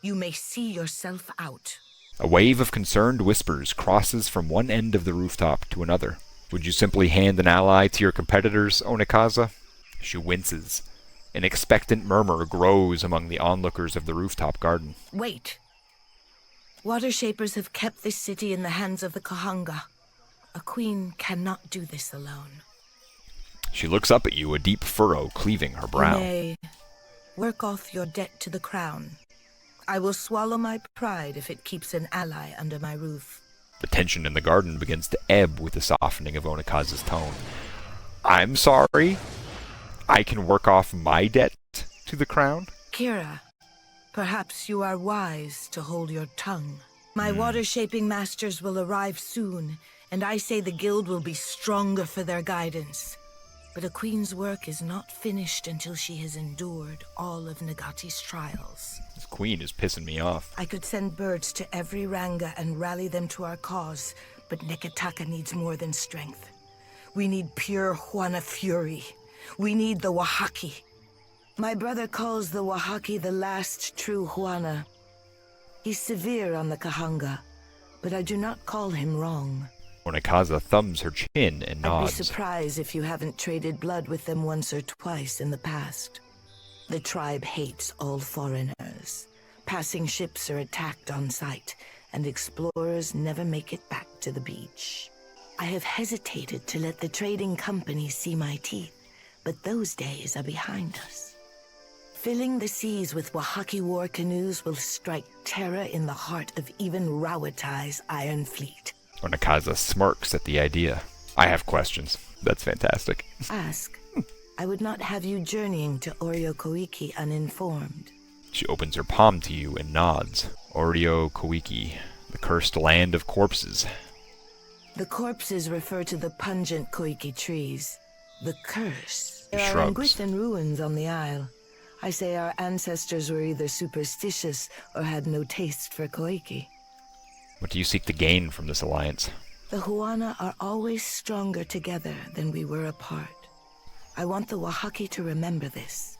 You may see yourself out. A wave of concerned whispers crosses from one end of the rooftop to another. Would you simply hand an ally to your competitors, Onikaza? She winces. An expectant murmur grows among the onlookers of the rooftop garden. Wait. Watershapers have kept this city in the hands of the Kahanga. A queen cannot do this alone. She looks up at you, a deep furrow cleaving her brow. You may work off your debt to the crown. I will swallow my pride if it keeps an ally under my roof. The tension in the garden begins to ebb with the softening of Onikaza's tone. I'm sorry? I can work off my debt to the crown? Kira, perhaps you are wise to hold your tongue. My water-shaping masters will arrive soon, and I say the guild will be stronger for their guidance. But a queen's work is not finished until she has endured all of Nagati's trials. This queen is pissing me off. I could send birds to every Ranga and rally them to our cause, but Nekataka needs more than strength. We need pure Huana fury. We need the Wahaki. My brother calls the Wahaki the last true Huana. He's severe on the Kahanga, but I do not call him wrong. Onakaza thumbs her chin and nods. I'd be surprised if you haven't traded blood with them once or twice in the past. The tribe hates all foreigners. Passing ships are attacked on sight, and explorers never make it back to the beach. I have hesitated to let the trading companies see my teeth, but those days are behind us. Filling the seas with Wahaki war canoes will strike terror in the heart of even Rawatai's Iron Fleet. Onakaza smirks at the idea. I have questions. That's fantastic. Ask. I would not have you journeying to Oreo Koiki uninformed. She opens her palm to you and nods. Oreo Koiki, the cursed land of corpses. The corpses refer to the pungent Koiki trees. The curse. She There are shrugs. Anguithan ruins on the isle. I say our ancestors were either superstitious or had no taste for Koiki. What do you seek to gain from this alliance? The Huana are always stronger together than we were apart. I want the Wahaki to remember this.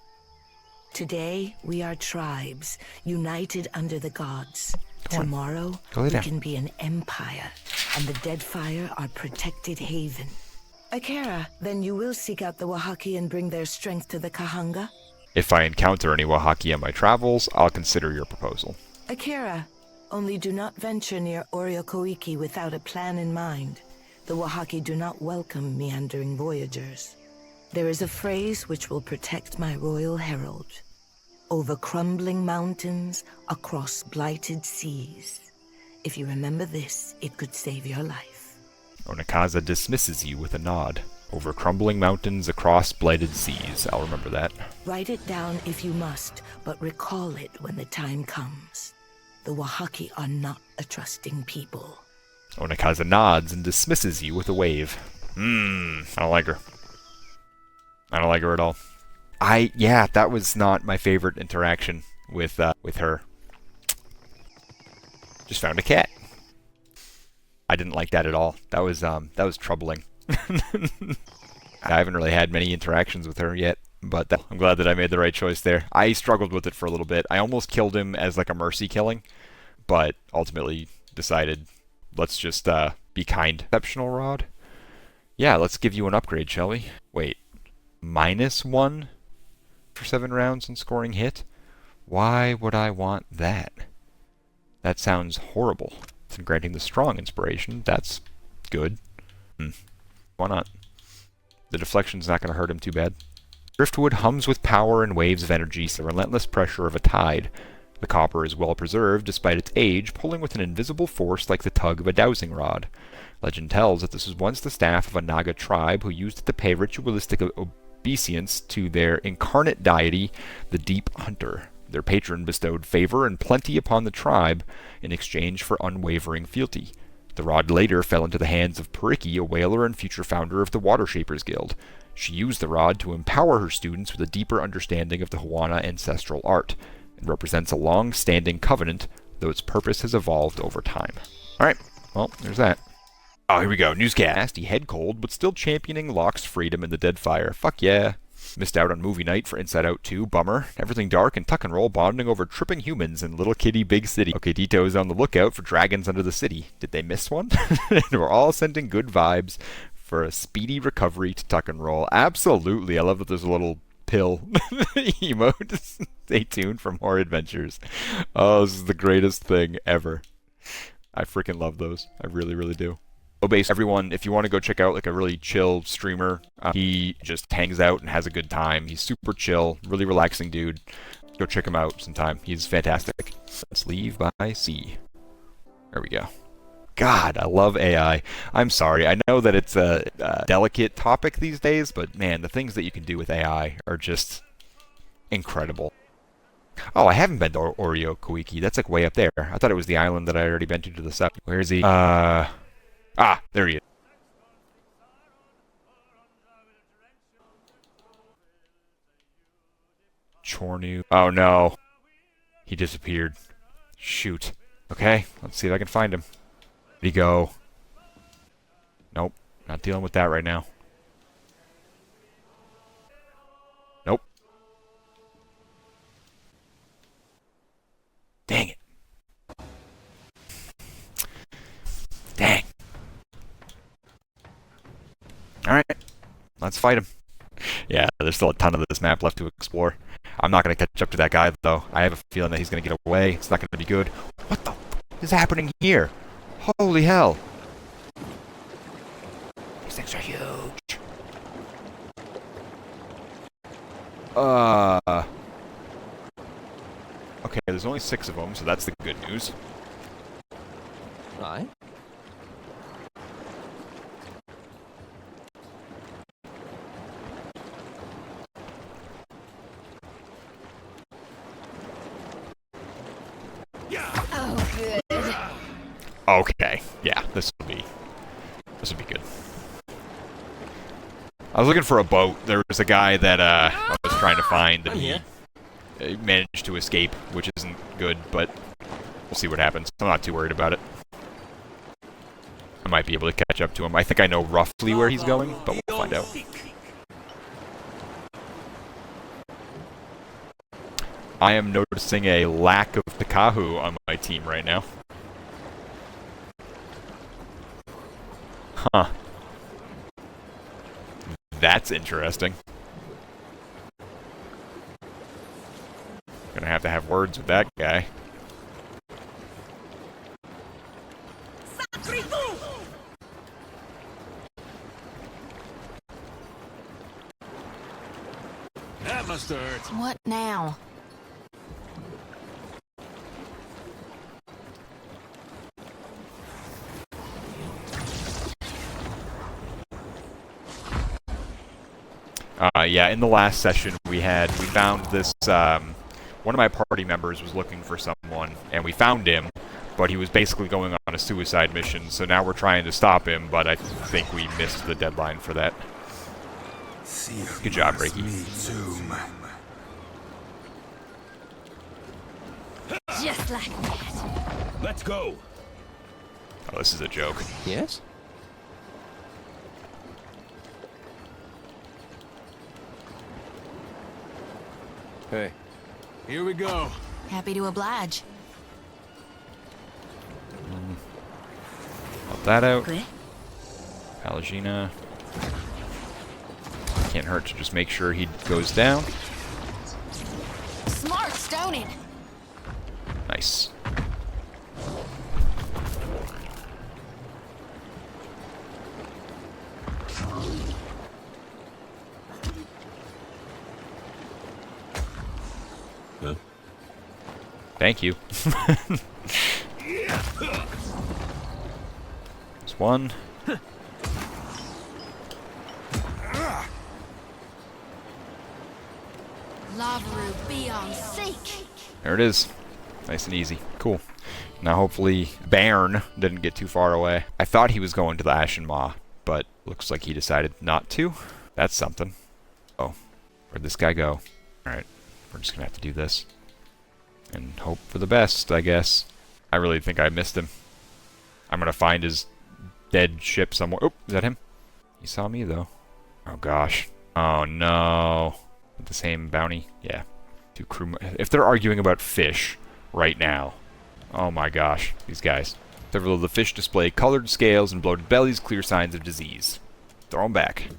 Today, we are tribes, united under the gods. Tomorrow, Go lay we down. can be an empire, and the Deadfire our protected haven. Akira, then you will seek out the Wahaki and bring their strength to the Kahanga? If I encounter any Wahaki on my travels, I'll consider your proposal. Akira, only do not venture near Oreo Koiki without a plan in mind. The Wahaki do not welcome meandering voyagers. There is a phrase which will protect my royal herald. Over crumbling mountains, across blighted seas. If you remember this, it could save your life. Onakaza dismisses you with a nod. Over crumbling mountains, across blighted seas. I'll remember that. Write it down if you must, but recall it when the time comes. The Wahaki are not a trusting people. Onakaza nods and dismisses you with a wave. I don't like her. I don't like her at all. Yeah, that was not my favorite interaction with her. Just found a cat. I didn't like that at all. That was troubling. I haven't really had many interactions with her yet, but I'm glad that I made the right choice there. I struggled with it for a little bit. I almost killed him as like a mercy killing, but ultimately decided, let's just be kind. Exceptional rod? Yeah, let's give you an upgrade, shall we? Wait, -1 for 7 rounds and scoring hit? Why would I want that? That sounds horrible. And granting the strong inspiration, that's good. Why not? The deflection's not going to hurt him too bad. Driftwood hums with power and waves of energy, the relentless pressure of a tide. The copper is well preserved despite its age, pulling with an invisible force like the tug of a dowsing rod. Legend tells that this was once the staff of a Naga tribe who used it to pay ritualistic obeisance to their incarnate deity, the Deep Hunter. Their patron bestowed favor and plenty upon the tribe in exchange for unwavering fealty. The rod later fell into the hands of Periki, a whaler and future founder of the Watershapers Guild. She used the rod to empower her students with a deeper understanding of the Huana ancestral art. It represents a long-standing covenant, though its purpose has evolved over time. Alright, well, there's that. Oh, here we go. Newscast. He head cold, but still championing Locke's freedom in the Deadfire. Fuck yeah. Missed out on movie night for Inside Out 2. Bummer. Everything dark and tuck and roll bonding over tripping humans in Little Kitty Big City. Okay, Dito is on the lookout for dragons under the city. Did they miss one? And we're all sending good vibes for a speedy recovery to tuck and roll. Absolutely. I love that there's a little pill emote. Stay tuned for more adventures. Oh, this is the greatest thing ever. I freaking love those. I really, really do. Base everyone, if you want to go check out like a really chill streamer, he just hangs out and has a good time. He's super chill, really relaxing dude. Go check him out sometime. He's fantastic. Let's leave by sea. There we go. God, I love AI. I'm sorry. I know that it's a delicate topic these days, but man, the things that you can do with AI are just incredible. Oh, I haven't been to Oreo Koiki. That's like way up there. I thought it was the island that I already been to the south. Where is he? Ah, there he is. Chornu. Oh no. He disappeared. Shoot. Okay, let's see if I can find him. Where'd he go? Nope. Not dealing with that right now. Nope. Dang it. Dang. Alright. Let's fight him. Yeah, there's still a ton of this map left to explore. I'm not going to catch up to that guy, though. I have a feeling that he's going to get away. It's not going to be good. What the f is happening here? Holy hell. These things are huge. Okay, there's only 6 of them, so that's the good news. Aye. Oh, good. Okay, yeah, this will be good. I was looking for a boat. There was a guy that I was trying to find, and he managed to escape, which isn't good, but we'll see what happens. I'm not too worried about it. I might be able to catch up to him. I think I know roughly where he's going, but we'll find out. I am noticing a lack of Pikahu on my team right now. Huh. That's interesting. Gonna have to have words with that guy. That must hurt. What now? Yeah, in the last session we found this, one of my party members was looking for someone, and we found him, but he was basically going on a suicide mission, so now we're trying to stop him, but I think we missed the deadline for that. Good job, Reiki. Just like that. Let's go. Oh, this is a joke. Yes? Hey, here we go. Happy to oblige. Help that out. Okay. Palagina. Can't hurt to just make sure he goes down. Smart stoning. Nice. Huh? Thank you. There's one. Lavaru be on seek. There it is. Nice and easy. Cool. Now hopefully Bearn didn't get too far away. I thought he was going to the Ashen Maw, but looks like he decided not to. That's something. Oh, where'd this guy go? Alright, we're just gonna have to do this. And hope for the best, I guess. I really think I missed him. I'm gonna find his dead ship somewhere. Oh, is that him? He saw me, though. Oh, gosh. Oh, no. The same bounty? Yeah. 2 crew... If they're arguing about fish right now... Oh, my gosh. These guys. Several of the fish display colored scales and bloated bellies, clear signs of disease. Throw them back.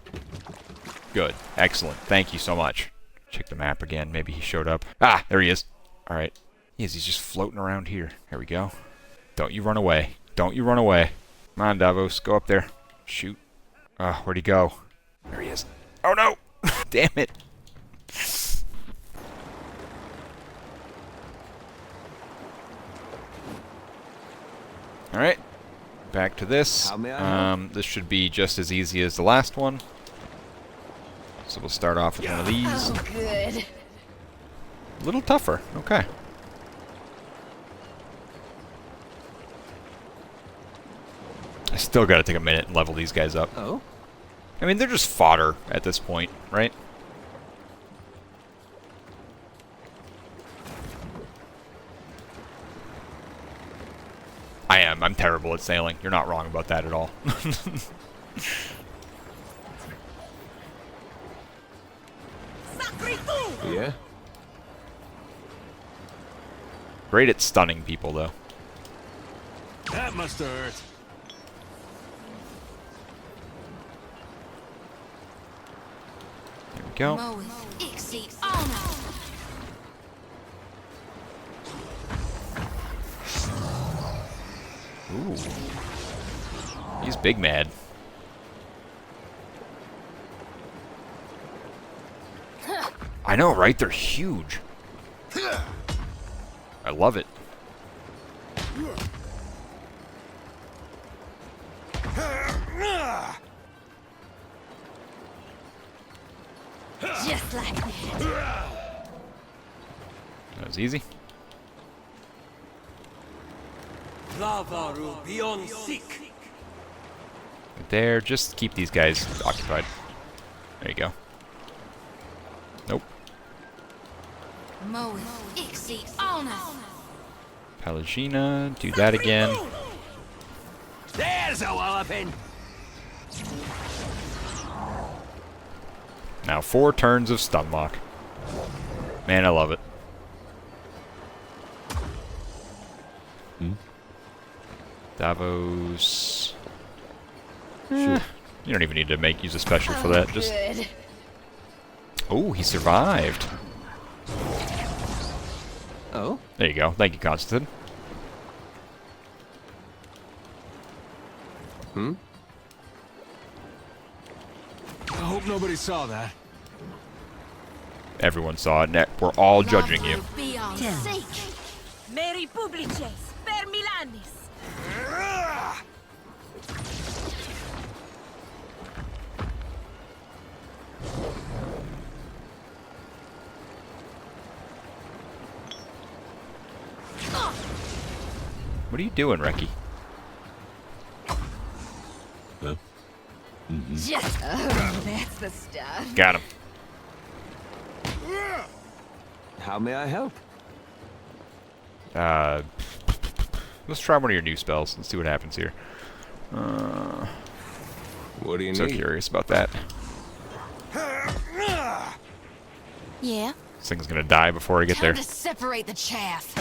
Good. Excellent. Thank you so much. Check the map again. Maybe he showed up. Ah! There he is. Alright. He's just floating around here. There we go. Don't you run away. Don't you run away. Come on, Davos. Go up there. Shoot. Where'd he go? There he is. Oh, no! Damn it. Alright. Back to this. How may I help? This should be just as easy as the last one. So we'll start off with one of these. Oh, good. A little tougher. Okay. I still gotta take a minute and level these guys up. Oh? I mean, they're just fodder at this point, right? I am. I'm terrible at sailing. You're not wrong about that at all. Yeah? Great at stunning people, though. That must have hurt. There we go. Ooh. He's big mad. I know, right? They're huge. I love it. Just like that. That was easy. There, just keep these guys occupied. There you go. Nope. Pelagina, do that again. There's a walloping. Now 4 turns of stun lock. Man, I love it. Davos. Sure. You don't even need to use a special for that. Just. Oh, he survived. Oh? There you go. Thank you, Constantine. I hope nobody saw that. Everyone saw it. We're all judging you. Meri publices, per Milanis. What are you doing, Reki? Huh? Just, that's the stuff. Got him. How may I help? Let's try one of your new spells. Let's see what happens here. What do you So need? curious about that. Yeah? This thing's gonna die before I get there. Time to separate the chaff.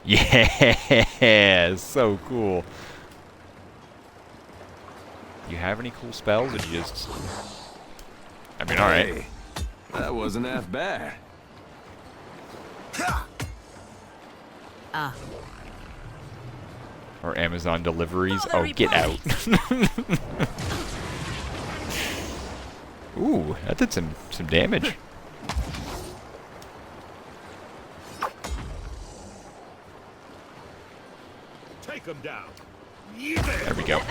Yeah, so cool. You have any cool spells, or you just? I mean, all right. Hey, that wasn't half bad. Or Amazon deliveries. Oh, get out. Ooh, that did some damage. Take him down. There we go.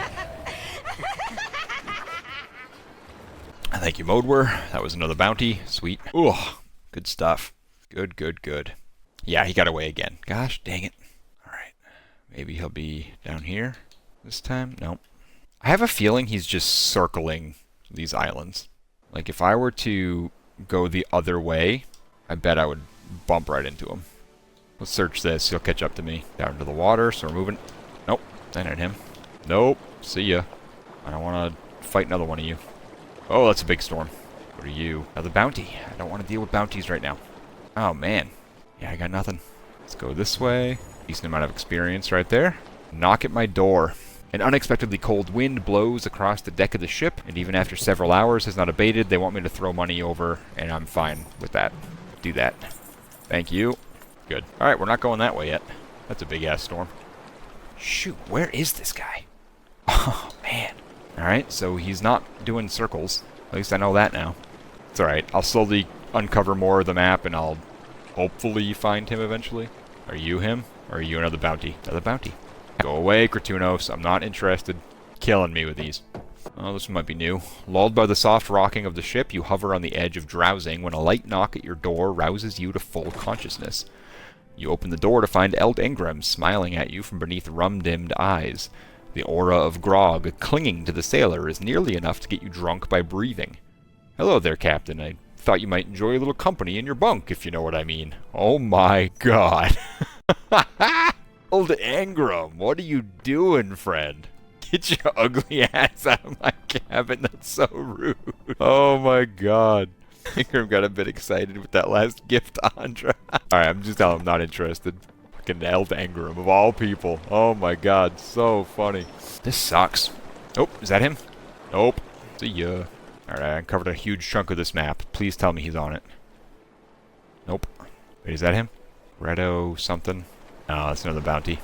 Thank you, Modwer. That was another bounty. Sweet. Ooh, good stuff. Good, good, good. Yeah, he got away again. Gosh, dang it. Alright. Maybe he'll be down here this time? Nope. I have a feeling he's just circling these islands. Like, if I were to go the other way, I bet I would bump right into him. Let's search this. He'll catch up to me. Down to the water, so we're moving. Nope. That ain't him. Nope. See ya. I don't want to fight another one of you. Oh, that's a big storm. What are you? Another bounty. I don't want to deal with bounties right now. Oh, man. Yeah, I got nothing. Let's go this way. Decent amount of experience right there. Knock at my door. An unexpectedly cold wind blows across the deck of the ship, and even after several hours has not abated, they want me to throw money over, and I'm fine with that. Do that. Thank you. Good. Alright, we're not going that way yet. That's a big-ass storm. Shoot, where is this guy? Oh, man. Alright, so he's not doing circles. At least I know that now. It's alright. I'll slowly uncover more of the map, and I'll hopefully find him eventually. Are you him? Or are you another bounty? Another bounty. Go away, Kratunos. I'm not interested. Killing me with these. Oh, this one might be new. Lulled by the soft rocking of the ship, you hover on the edge of drowsing when a light knock at your door rouses you to full consciousness. You open the door to find Eld Ingram smiling at you from beneath rum-dimmed eyes. The aura of grog clinging to the sailor is nearly enough to get you drunk by breathing. Hello there, Captain. I thought you might enjoy a little company in your bunk, if you know what I mean. Oh my god. Eld Ingram, what are you doing, friend? Get your ugly ass out of my cabin. That's so rude. Oh my god. Ingram got a bit excited with that last gift, Andra. Alright, I'm just telling him I'm not interested. Fucking Eld Ingram, of all people. Oh my god, so funny. This sucks. Oh, is that him? Nope. See ya. Alright, I uncovered a huge chunk of this map. Please tell me he's on it. Nope. Wait, is that him? Redo something? No, that's another bounty.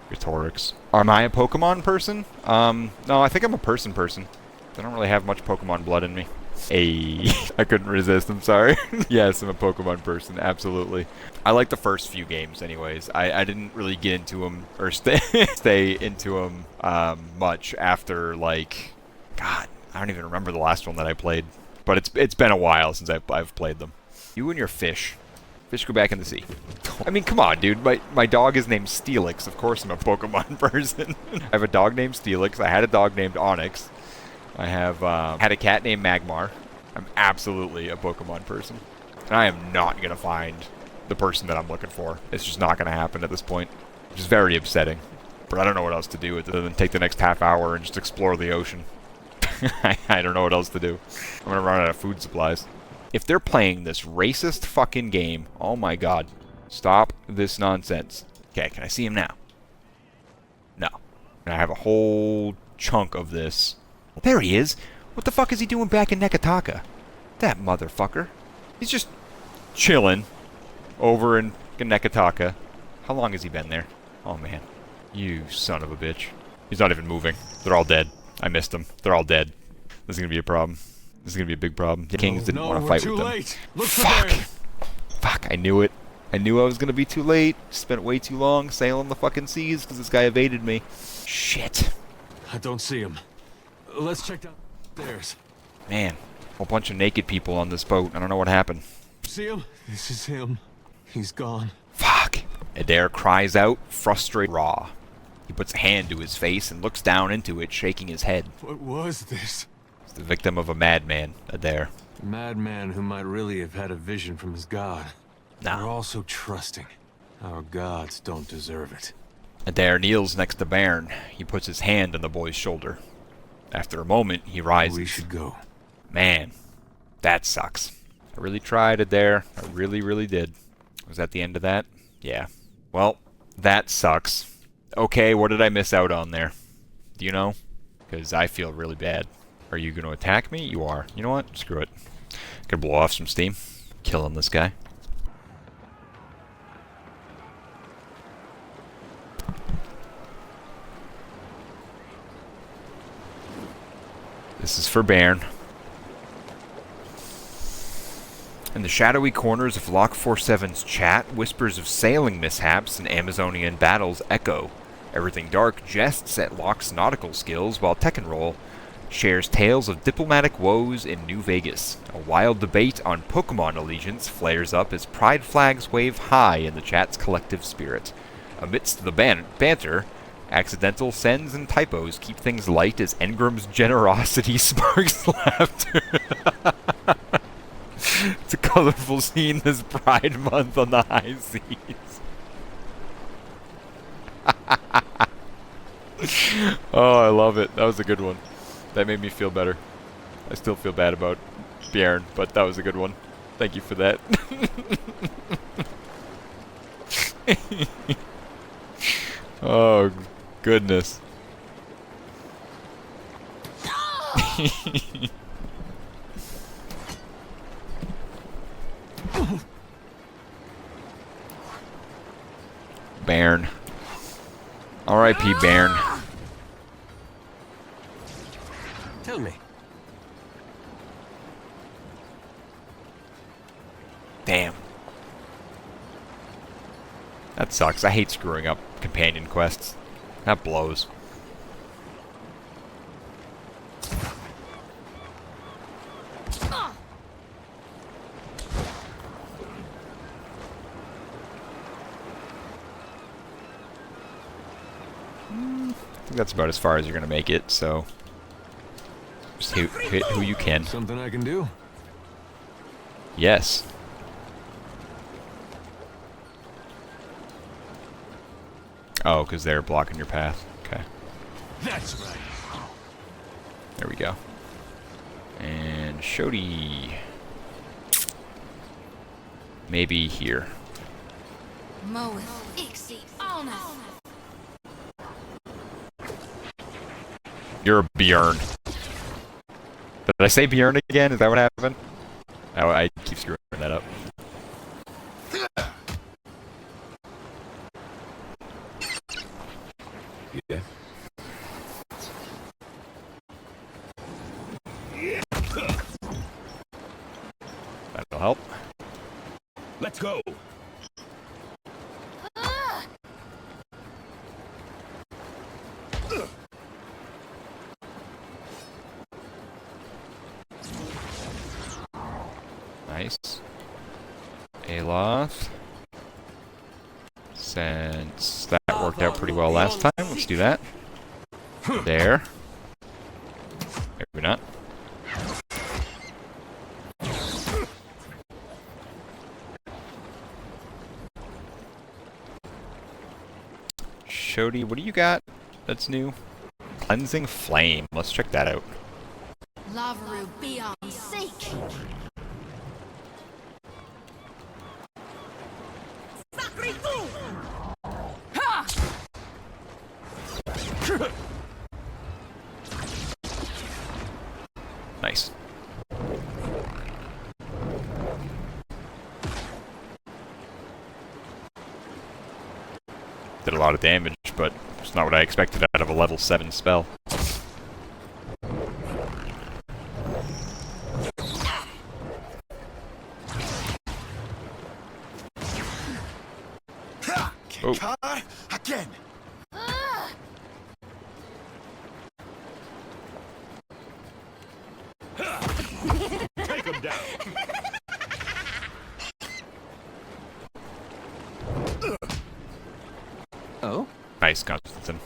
Rhetorix. Am I a Pokemon person? No, I think I'm a person. I don't really have much Pokemon blood in me. Hey, I couldn't resist, I'm sorry. Yes, I'm a Pokemon person, absolutely. I like the first few games anyways. I didn't really get into them, or stay into them much after, like, God, I don't even remember the last one that I played. But it's been a while since I've played them. You and your fish. Fish go back in the sea. I mean, come on, dude. My dog is named Steelyx. Of course I'm a Pokemon person. I have a dog named Steelyx. I had a dog named Onyx. I have had a cat named Magmar. I'm absolutely a Pokemon person. And I am not going to find the person that I'm looking for. It's just not going to happen at this point. Which is very upsetting. But I don't know what else to do other than take the next half hour and just explore the ocean. I don't know what else to do. I'm going to run out of food supplies. If they're playing this racist fucking game, oh my god. Stop this nonsense. Okay, can I see him now? No. And I have a whole chunk of this. There he is! What the fuck is he doing back in Nekataka? That motherfucker. He's just chilling over in Nekataka. How long has he been there? Oh man. You son of a bitch. He's not even moving. They're all dead. I missed them. They're all dead. This is gonna be a problem. This is gonna be a big problem. The Kings didn't want to fight with them. Late. Look Fuck! Fuck, I knew it. I knew I was gonna be too late. Spent way too long sailing the fucking seas because this guy evaded me. Shit. I don't see him. Let's check downstairs. Man, a whole bunch of naked people on this boat. I don't know what happened. See him? This is him. He's gone. Fuck. Adair cries out, frustrated raw. He puts a hand to his face and looks down into it, shaking his head. What was this? He's the victim of a madman, Adair. A madman who might really have had a vision from his god. No. We're all so trusting. Our gods don't deserve it. Adair kneels next to Bearn. He puts his hand on the boy's shoulder. After a moment, he rises. We should go. Man, that sucks. I really tried, Adair. I really, really did. Was that the end of that? Yeah. Well, that sucks. Okay, what did I miss out on there? Do you know? Because I feel really bad. Are you going to attack me? You are. You know what? Screw it. Gonna blow off some steam. Killing this guy. This is for Bearn. In the shadowy corners of Lock 47's chat, whispers of sailing mishaps and Amazonian battles echo. Everything Dark jests at Locke's nautical skills, while Tekkenroll shares tales of diplomatic woes in New Vegas. A wild debate on Pokemon allegiance flares up as pride flags wave high in the chat's collective spirit. Amidst the banter, accidental sends and typos keep things light as Engram's generosity sparks laughter. It's a colorful scene this Pride Month on the high seas. Oh, I love it. That was a good one. That made me feel better. I still feel bad about Bearn, but that was a good one. Thank you for that. Oh, goodness. Bearn. R.I.P. Bearn. Tell me. Damn. That sucks. I hate screwing up companion quests. That blows. think that's about as far as you're gonna make it, so just hit who you can. Something I can do? Yes. Oh, because they're blocking your path. Okay. That's right. There we go. And Shodi. Maybe here. You're a Bearn. Did I say Bearn again? Is that what happened? Oh, I keep screwing that up. Yeah. That'll help. Let's go. Nice. Aloth. Since that worked out pretty well last time, let's do that. There. Maybe not. Shodi, what do you got that's new? Cleansing Flame. Let's check that out. Lavaru, beyond sake. Nice. Did a lot of damage, but it's not what I expected out of a level 7 spell. Oh. Again. Take him down. Oh? Nice, Constantine.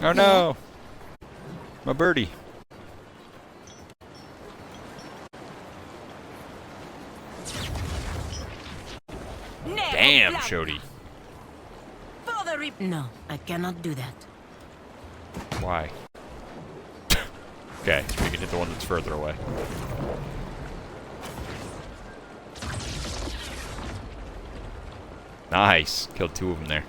Oh no! My birdie. Damn, Shodi. No, I cannot do that. Why? Okay, we can hit the one that's further away. Nice. Killed 2 of them there.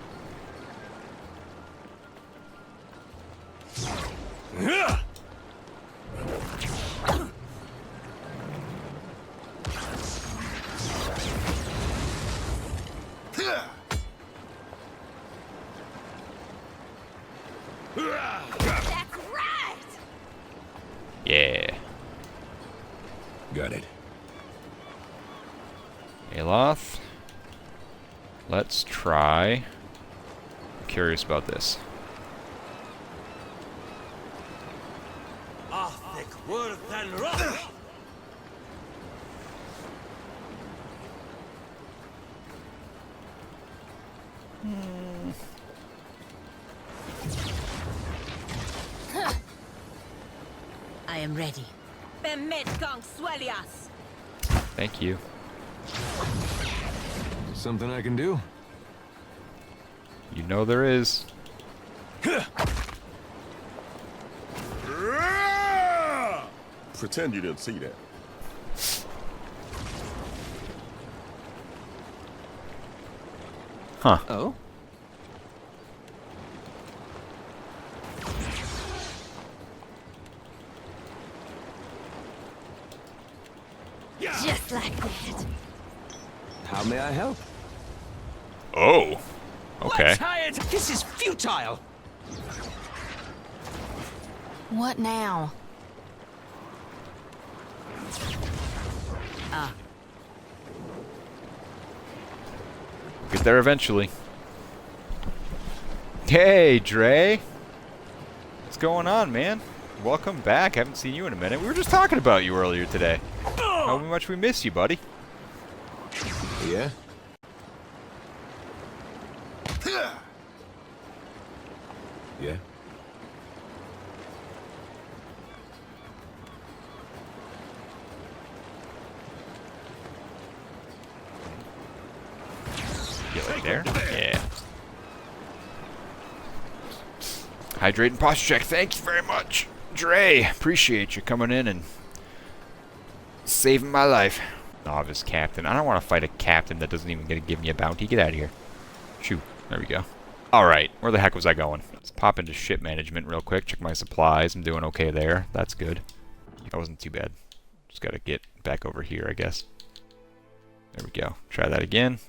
That's right! Yeah. Got it. Aloth. Let's try. I'm curious about this. I am ready. Thank you. Something I can do? You know there is. Pretend you didn't see that. Huh. Oh? Just like that. How may I help? Oh. Okay. Tired! This is futile! What now? Get there eventually. Hey, Dre. What's going on, man? Welcome back. Haven't seen you in a minute. We were just talking about you earlier today. How much we miss you, buddy. Yeah? Yeah? Get right there. Yeah. Hydrate and posture check. Thank you very much. Dre, appreciate you coming in and saving my life. Novice captain. I don't want to fight a captain that doesn't even give me a bounty. Get out of here. Shoo. There we go. Alright, where the heck was I going? Let's pop into ship management real quick. Check my supplies. I'm doing okay there. That's good. That wasn't too bad. Just gotta get back over here, I guess. There we go. Try that again.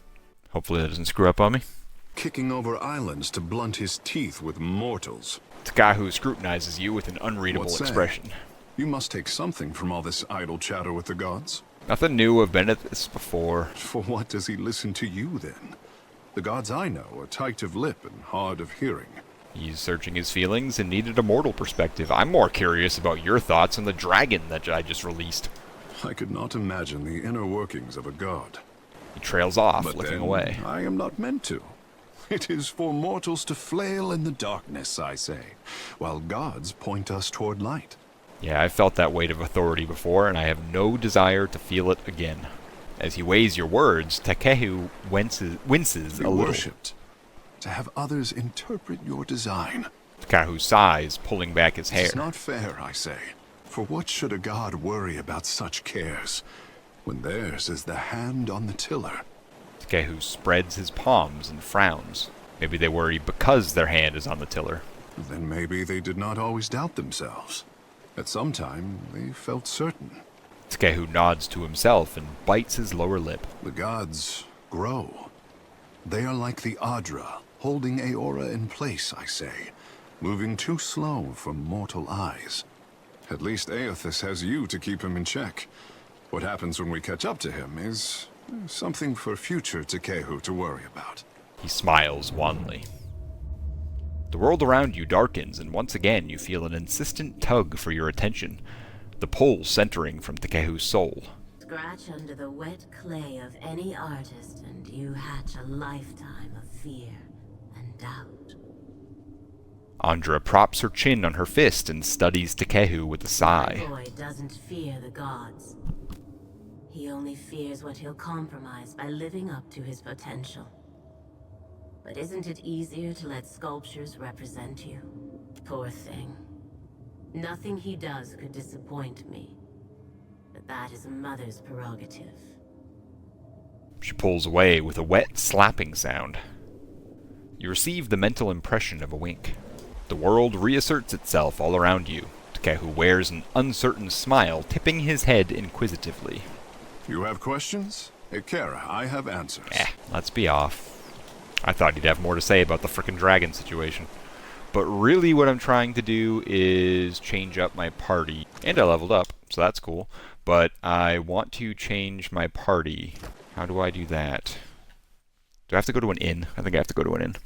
Hopefully that doesn't screw up on me. Kicking over islands to blunt his teeth with mortals. Takahu scrutinizes you with an unreadable expression. You must take something from all this idle chatter with the gods. Nothing new. I've been at this before. For what does he listen to you, then? The gods I know are tight of lip and hard of hearing. He's searching his feelings and needed a mortal perspective. I'm more curious about your thoughts on the dragon that I just released. I could not imagine the inner workings of a god. He trails off, But looking then, away. I am not meant to. It is for mortals to flail in the darkness, I say, while gods point us toward light. Yeah, I've felt that weight of authority before, and I have no desire to feel it again. As he weighs your words, Takehu winces a little. Worshipped. To have others interpret your design. Takehu sighs, pulling back his hair. It's not fair, I say. For what should a god worry about such cares, when theirs is the hand on the tiller? Takehu spreads his palms and frowns. Maybe they worry because their hand is on the tiller. Then maybe they did not always doubt themselves. At some time, they felt certain. Takehu nods to himself and bites his lower lip. The gods grow. They are like the Adra, holding Aora in place, I say, moving too slow for mortal eyes. At least Aethys has you to keep him in check. What happens when we catch up to him is something for future Takehu to worry about. He smiles wanly. The world around you darkens, and once again you feel an insistent tug for your attention, the pull centering from Takehu's soul. Scratch under the wet clay of any artist, and you hatch a lifetime of fear and doubt. Andra props her chin on her fist and studies Takehu with a sigh. My boy doesn't fear the gods. He only fears what he'll compromise by living up to his potential. But isn't it easier to let sculptures represent you? Poor thing. Nothing he does could disappoint me. But that is a mother's prerogative. She pulls away with a wet, slapping sound. You receive the mental impression of a wink. The world reasserts itself all around you. Takehu wears an uncertain smile, tipping his head inquisitively. You have questions? Ikera, I have answers. Let's be off. I thought he'd have more to say about the frickin' dragon situation. But really what I'm trying to do is change up my party. And I leveled up, so that's cool. But I want to change my party. How do I do that? Do I have to go to an inn? I think I have to go to an inn.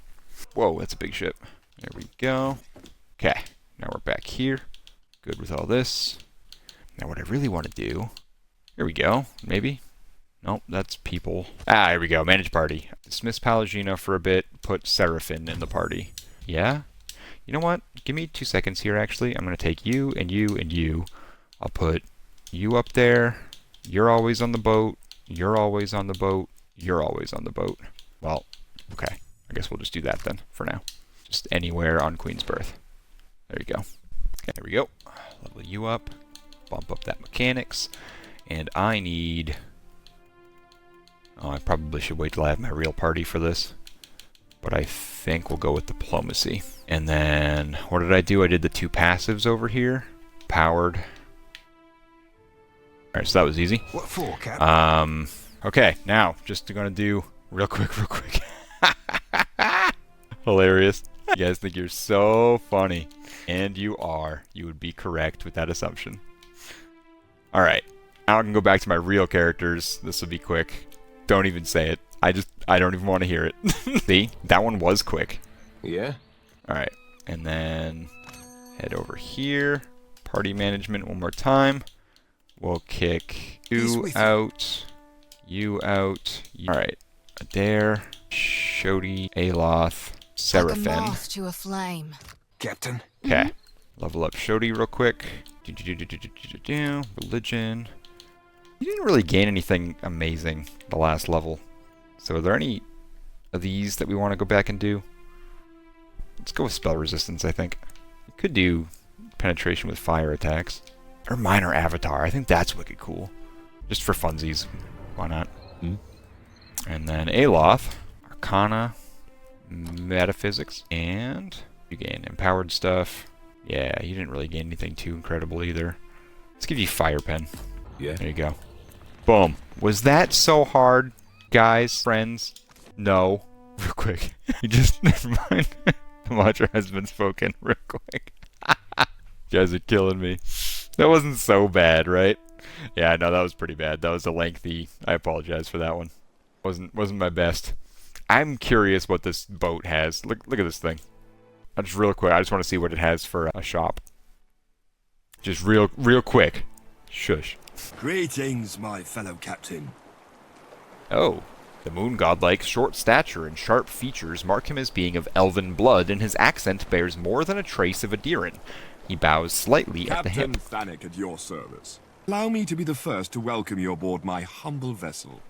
Whoa, that's a big ship. There we go. Okay, now we're back here. Good with all this. Now what I really want to do... Here we go, maybe? Nope, that's people. Ah, here we go, manage party. Dismiss Palagina for a bit, put Seraphin in the party. Yeah? You know what? Give me 2 seconds here, actually. I'm going to take you, and you, and you. I'll put you up there. You're always on the boat. You're always on the boat. You're always on the boat. Well, okay. I guess we'll just do that then, for now. Just anywhere on Queensbirth. There you go. Okay, there we go. Level you up. Bump up that mechanics. And I need... Oh, I probably should wait till I have my real party for this. But I think we'll go with diplomacy. And then, what did I do? I did the 2 passives over here. Powered. Alright, so that was easy. What for, Cap? Okay, now, just gonna do real quick. Hilarious. You guys think you're so funny. And you are. You would be correct with that assumption. Alright, now I can go back to my real characters. This will be quick. Don't even say it. I don't even want to hear it. See? That one was quick. Yeah? Alright, and then head over here. Party management one more time. We'll kick you out. You out. Alright. Adair, Shodi, Aloth, Seraphin. Like a moth to a flame. Captain. Okay. Level up Shodi real quick. Religion. You didn't really gain anything amazing the last level. So are there any of these that we want to go back and do? Let's go with spell resistance, I think. We could do penetration with fire attacks. Or minor avatar. I think that's wicked cool. Just for funsies. Why not? And then Aloth, Arcana, Metaphysics, and you gain empowered stuff. Yeah, you didn't really gain anything too incredible either. Let's give you Fire Pen. Yeah. There you go. Boom. Was that so hard, guys, friends? No. Real quick. Just, never mind. The mantra has been spoken real quick. You guys are killing me. That wasn't so bad, right? Yeah, no, that was pretty bad. That was a lengthy... I apologize for that one. Wasn't my best. I'm curious what this boat has. Look at this thing. Just real quick, I just want to see what it has for a shop. Just real quick. Shush. Greetings, my fellow captain. Oh. The moon godlike's short stature and sharp features mark him as being of elven blood, and his accent bears more than a trace of a Dearn. He bows slightly at the hip. Captain Thanek at your service. Allow me to be the first to welcome you aboard my humble vessel,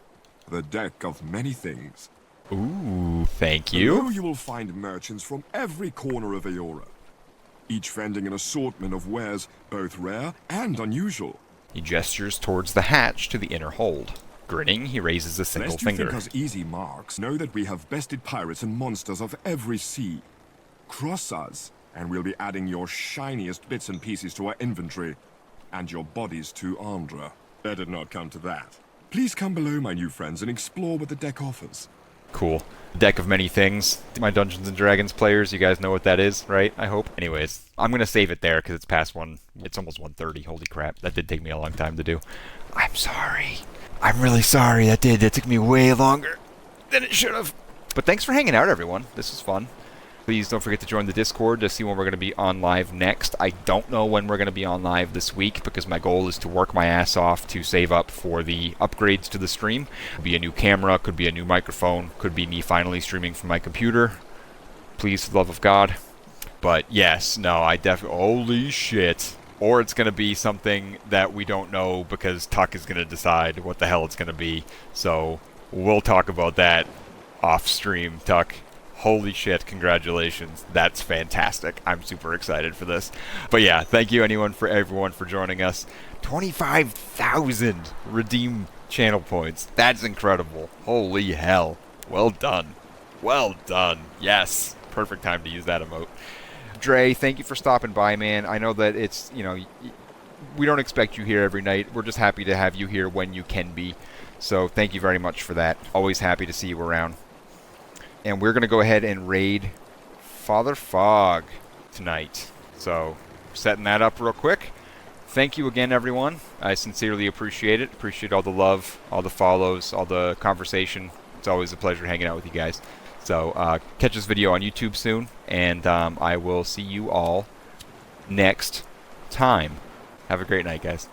the deck of many things. Ooh, thank you. Below you will find merchants from every corner of Aora, each vending an assortment of wares both rare and unusual. He gestures towards the hatch to the inner hold. Grinning, he raises a single Lest you finger. think us easy marks, know that we have bested pirates and monsters of every sea. Cross us, and we'll be adding your shiniest bits and pieces to our inventory, and your bodies to Andra. Let it not come to that. Please come below, my new friends, and explore what the deck offers. Cool. Deck of many things. My Dungeons & Dragons players, you guys know what that is, right? I hope. Anyways, I'm going to save it there because it's past it's almost 1:30. Holy crap. That did take me a long time to do. I'm sorry. I'm really sorry. That took me way longer than it should have. But thanks for hanging out, everyone. This was fun. Please don't forget to join the Discord to see when we're going to be on live next. I don't know when we're going to be on live this week because my goal is to work my ass off to save up for the upgrades to the stream. Could be a new camera, could be a new microphone, could be me finally streaming from my computer. Please, for the love of God. But yes, no, I definitely... Holy shit. Or it's going to be something that we don't know because Tuck is going to decide what the hell it's going to be. So we'll talk about that off stream, Tuck. Holy shit, congratulations. That's fantastic. I'm super excited for this. But yeah, thank you everyone for joining us. 25,000 redeem channel points. That's incredible. Holy hell. Well done. Well done. Yes. Perfect time to use that emote. Dre, thank you for stopping by, man. I know that it's, we don't expect you here every night. We're just happy to have you here when you can be. So thank you very much for that. Always happy to see you around. And we're going to go ahead and raid Father Fog tonight. So, setting that up real quick. Thank you again, everyone. I sincerely appreciate it. Appreciate all the love, all the follows, all the conversation. It's always a pleasure hanging out with you guys. So, catch this video on YouTube soon. And I will see you all next time. Have a great night, guys.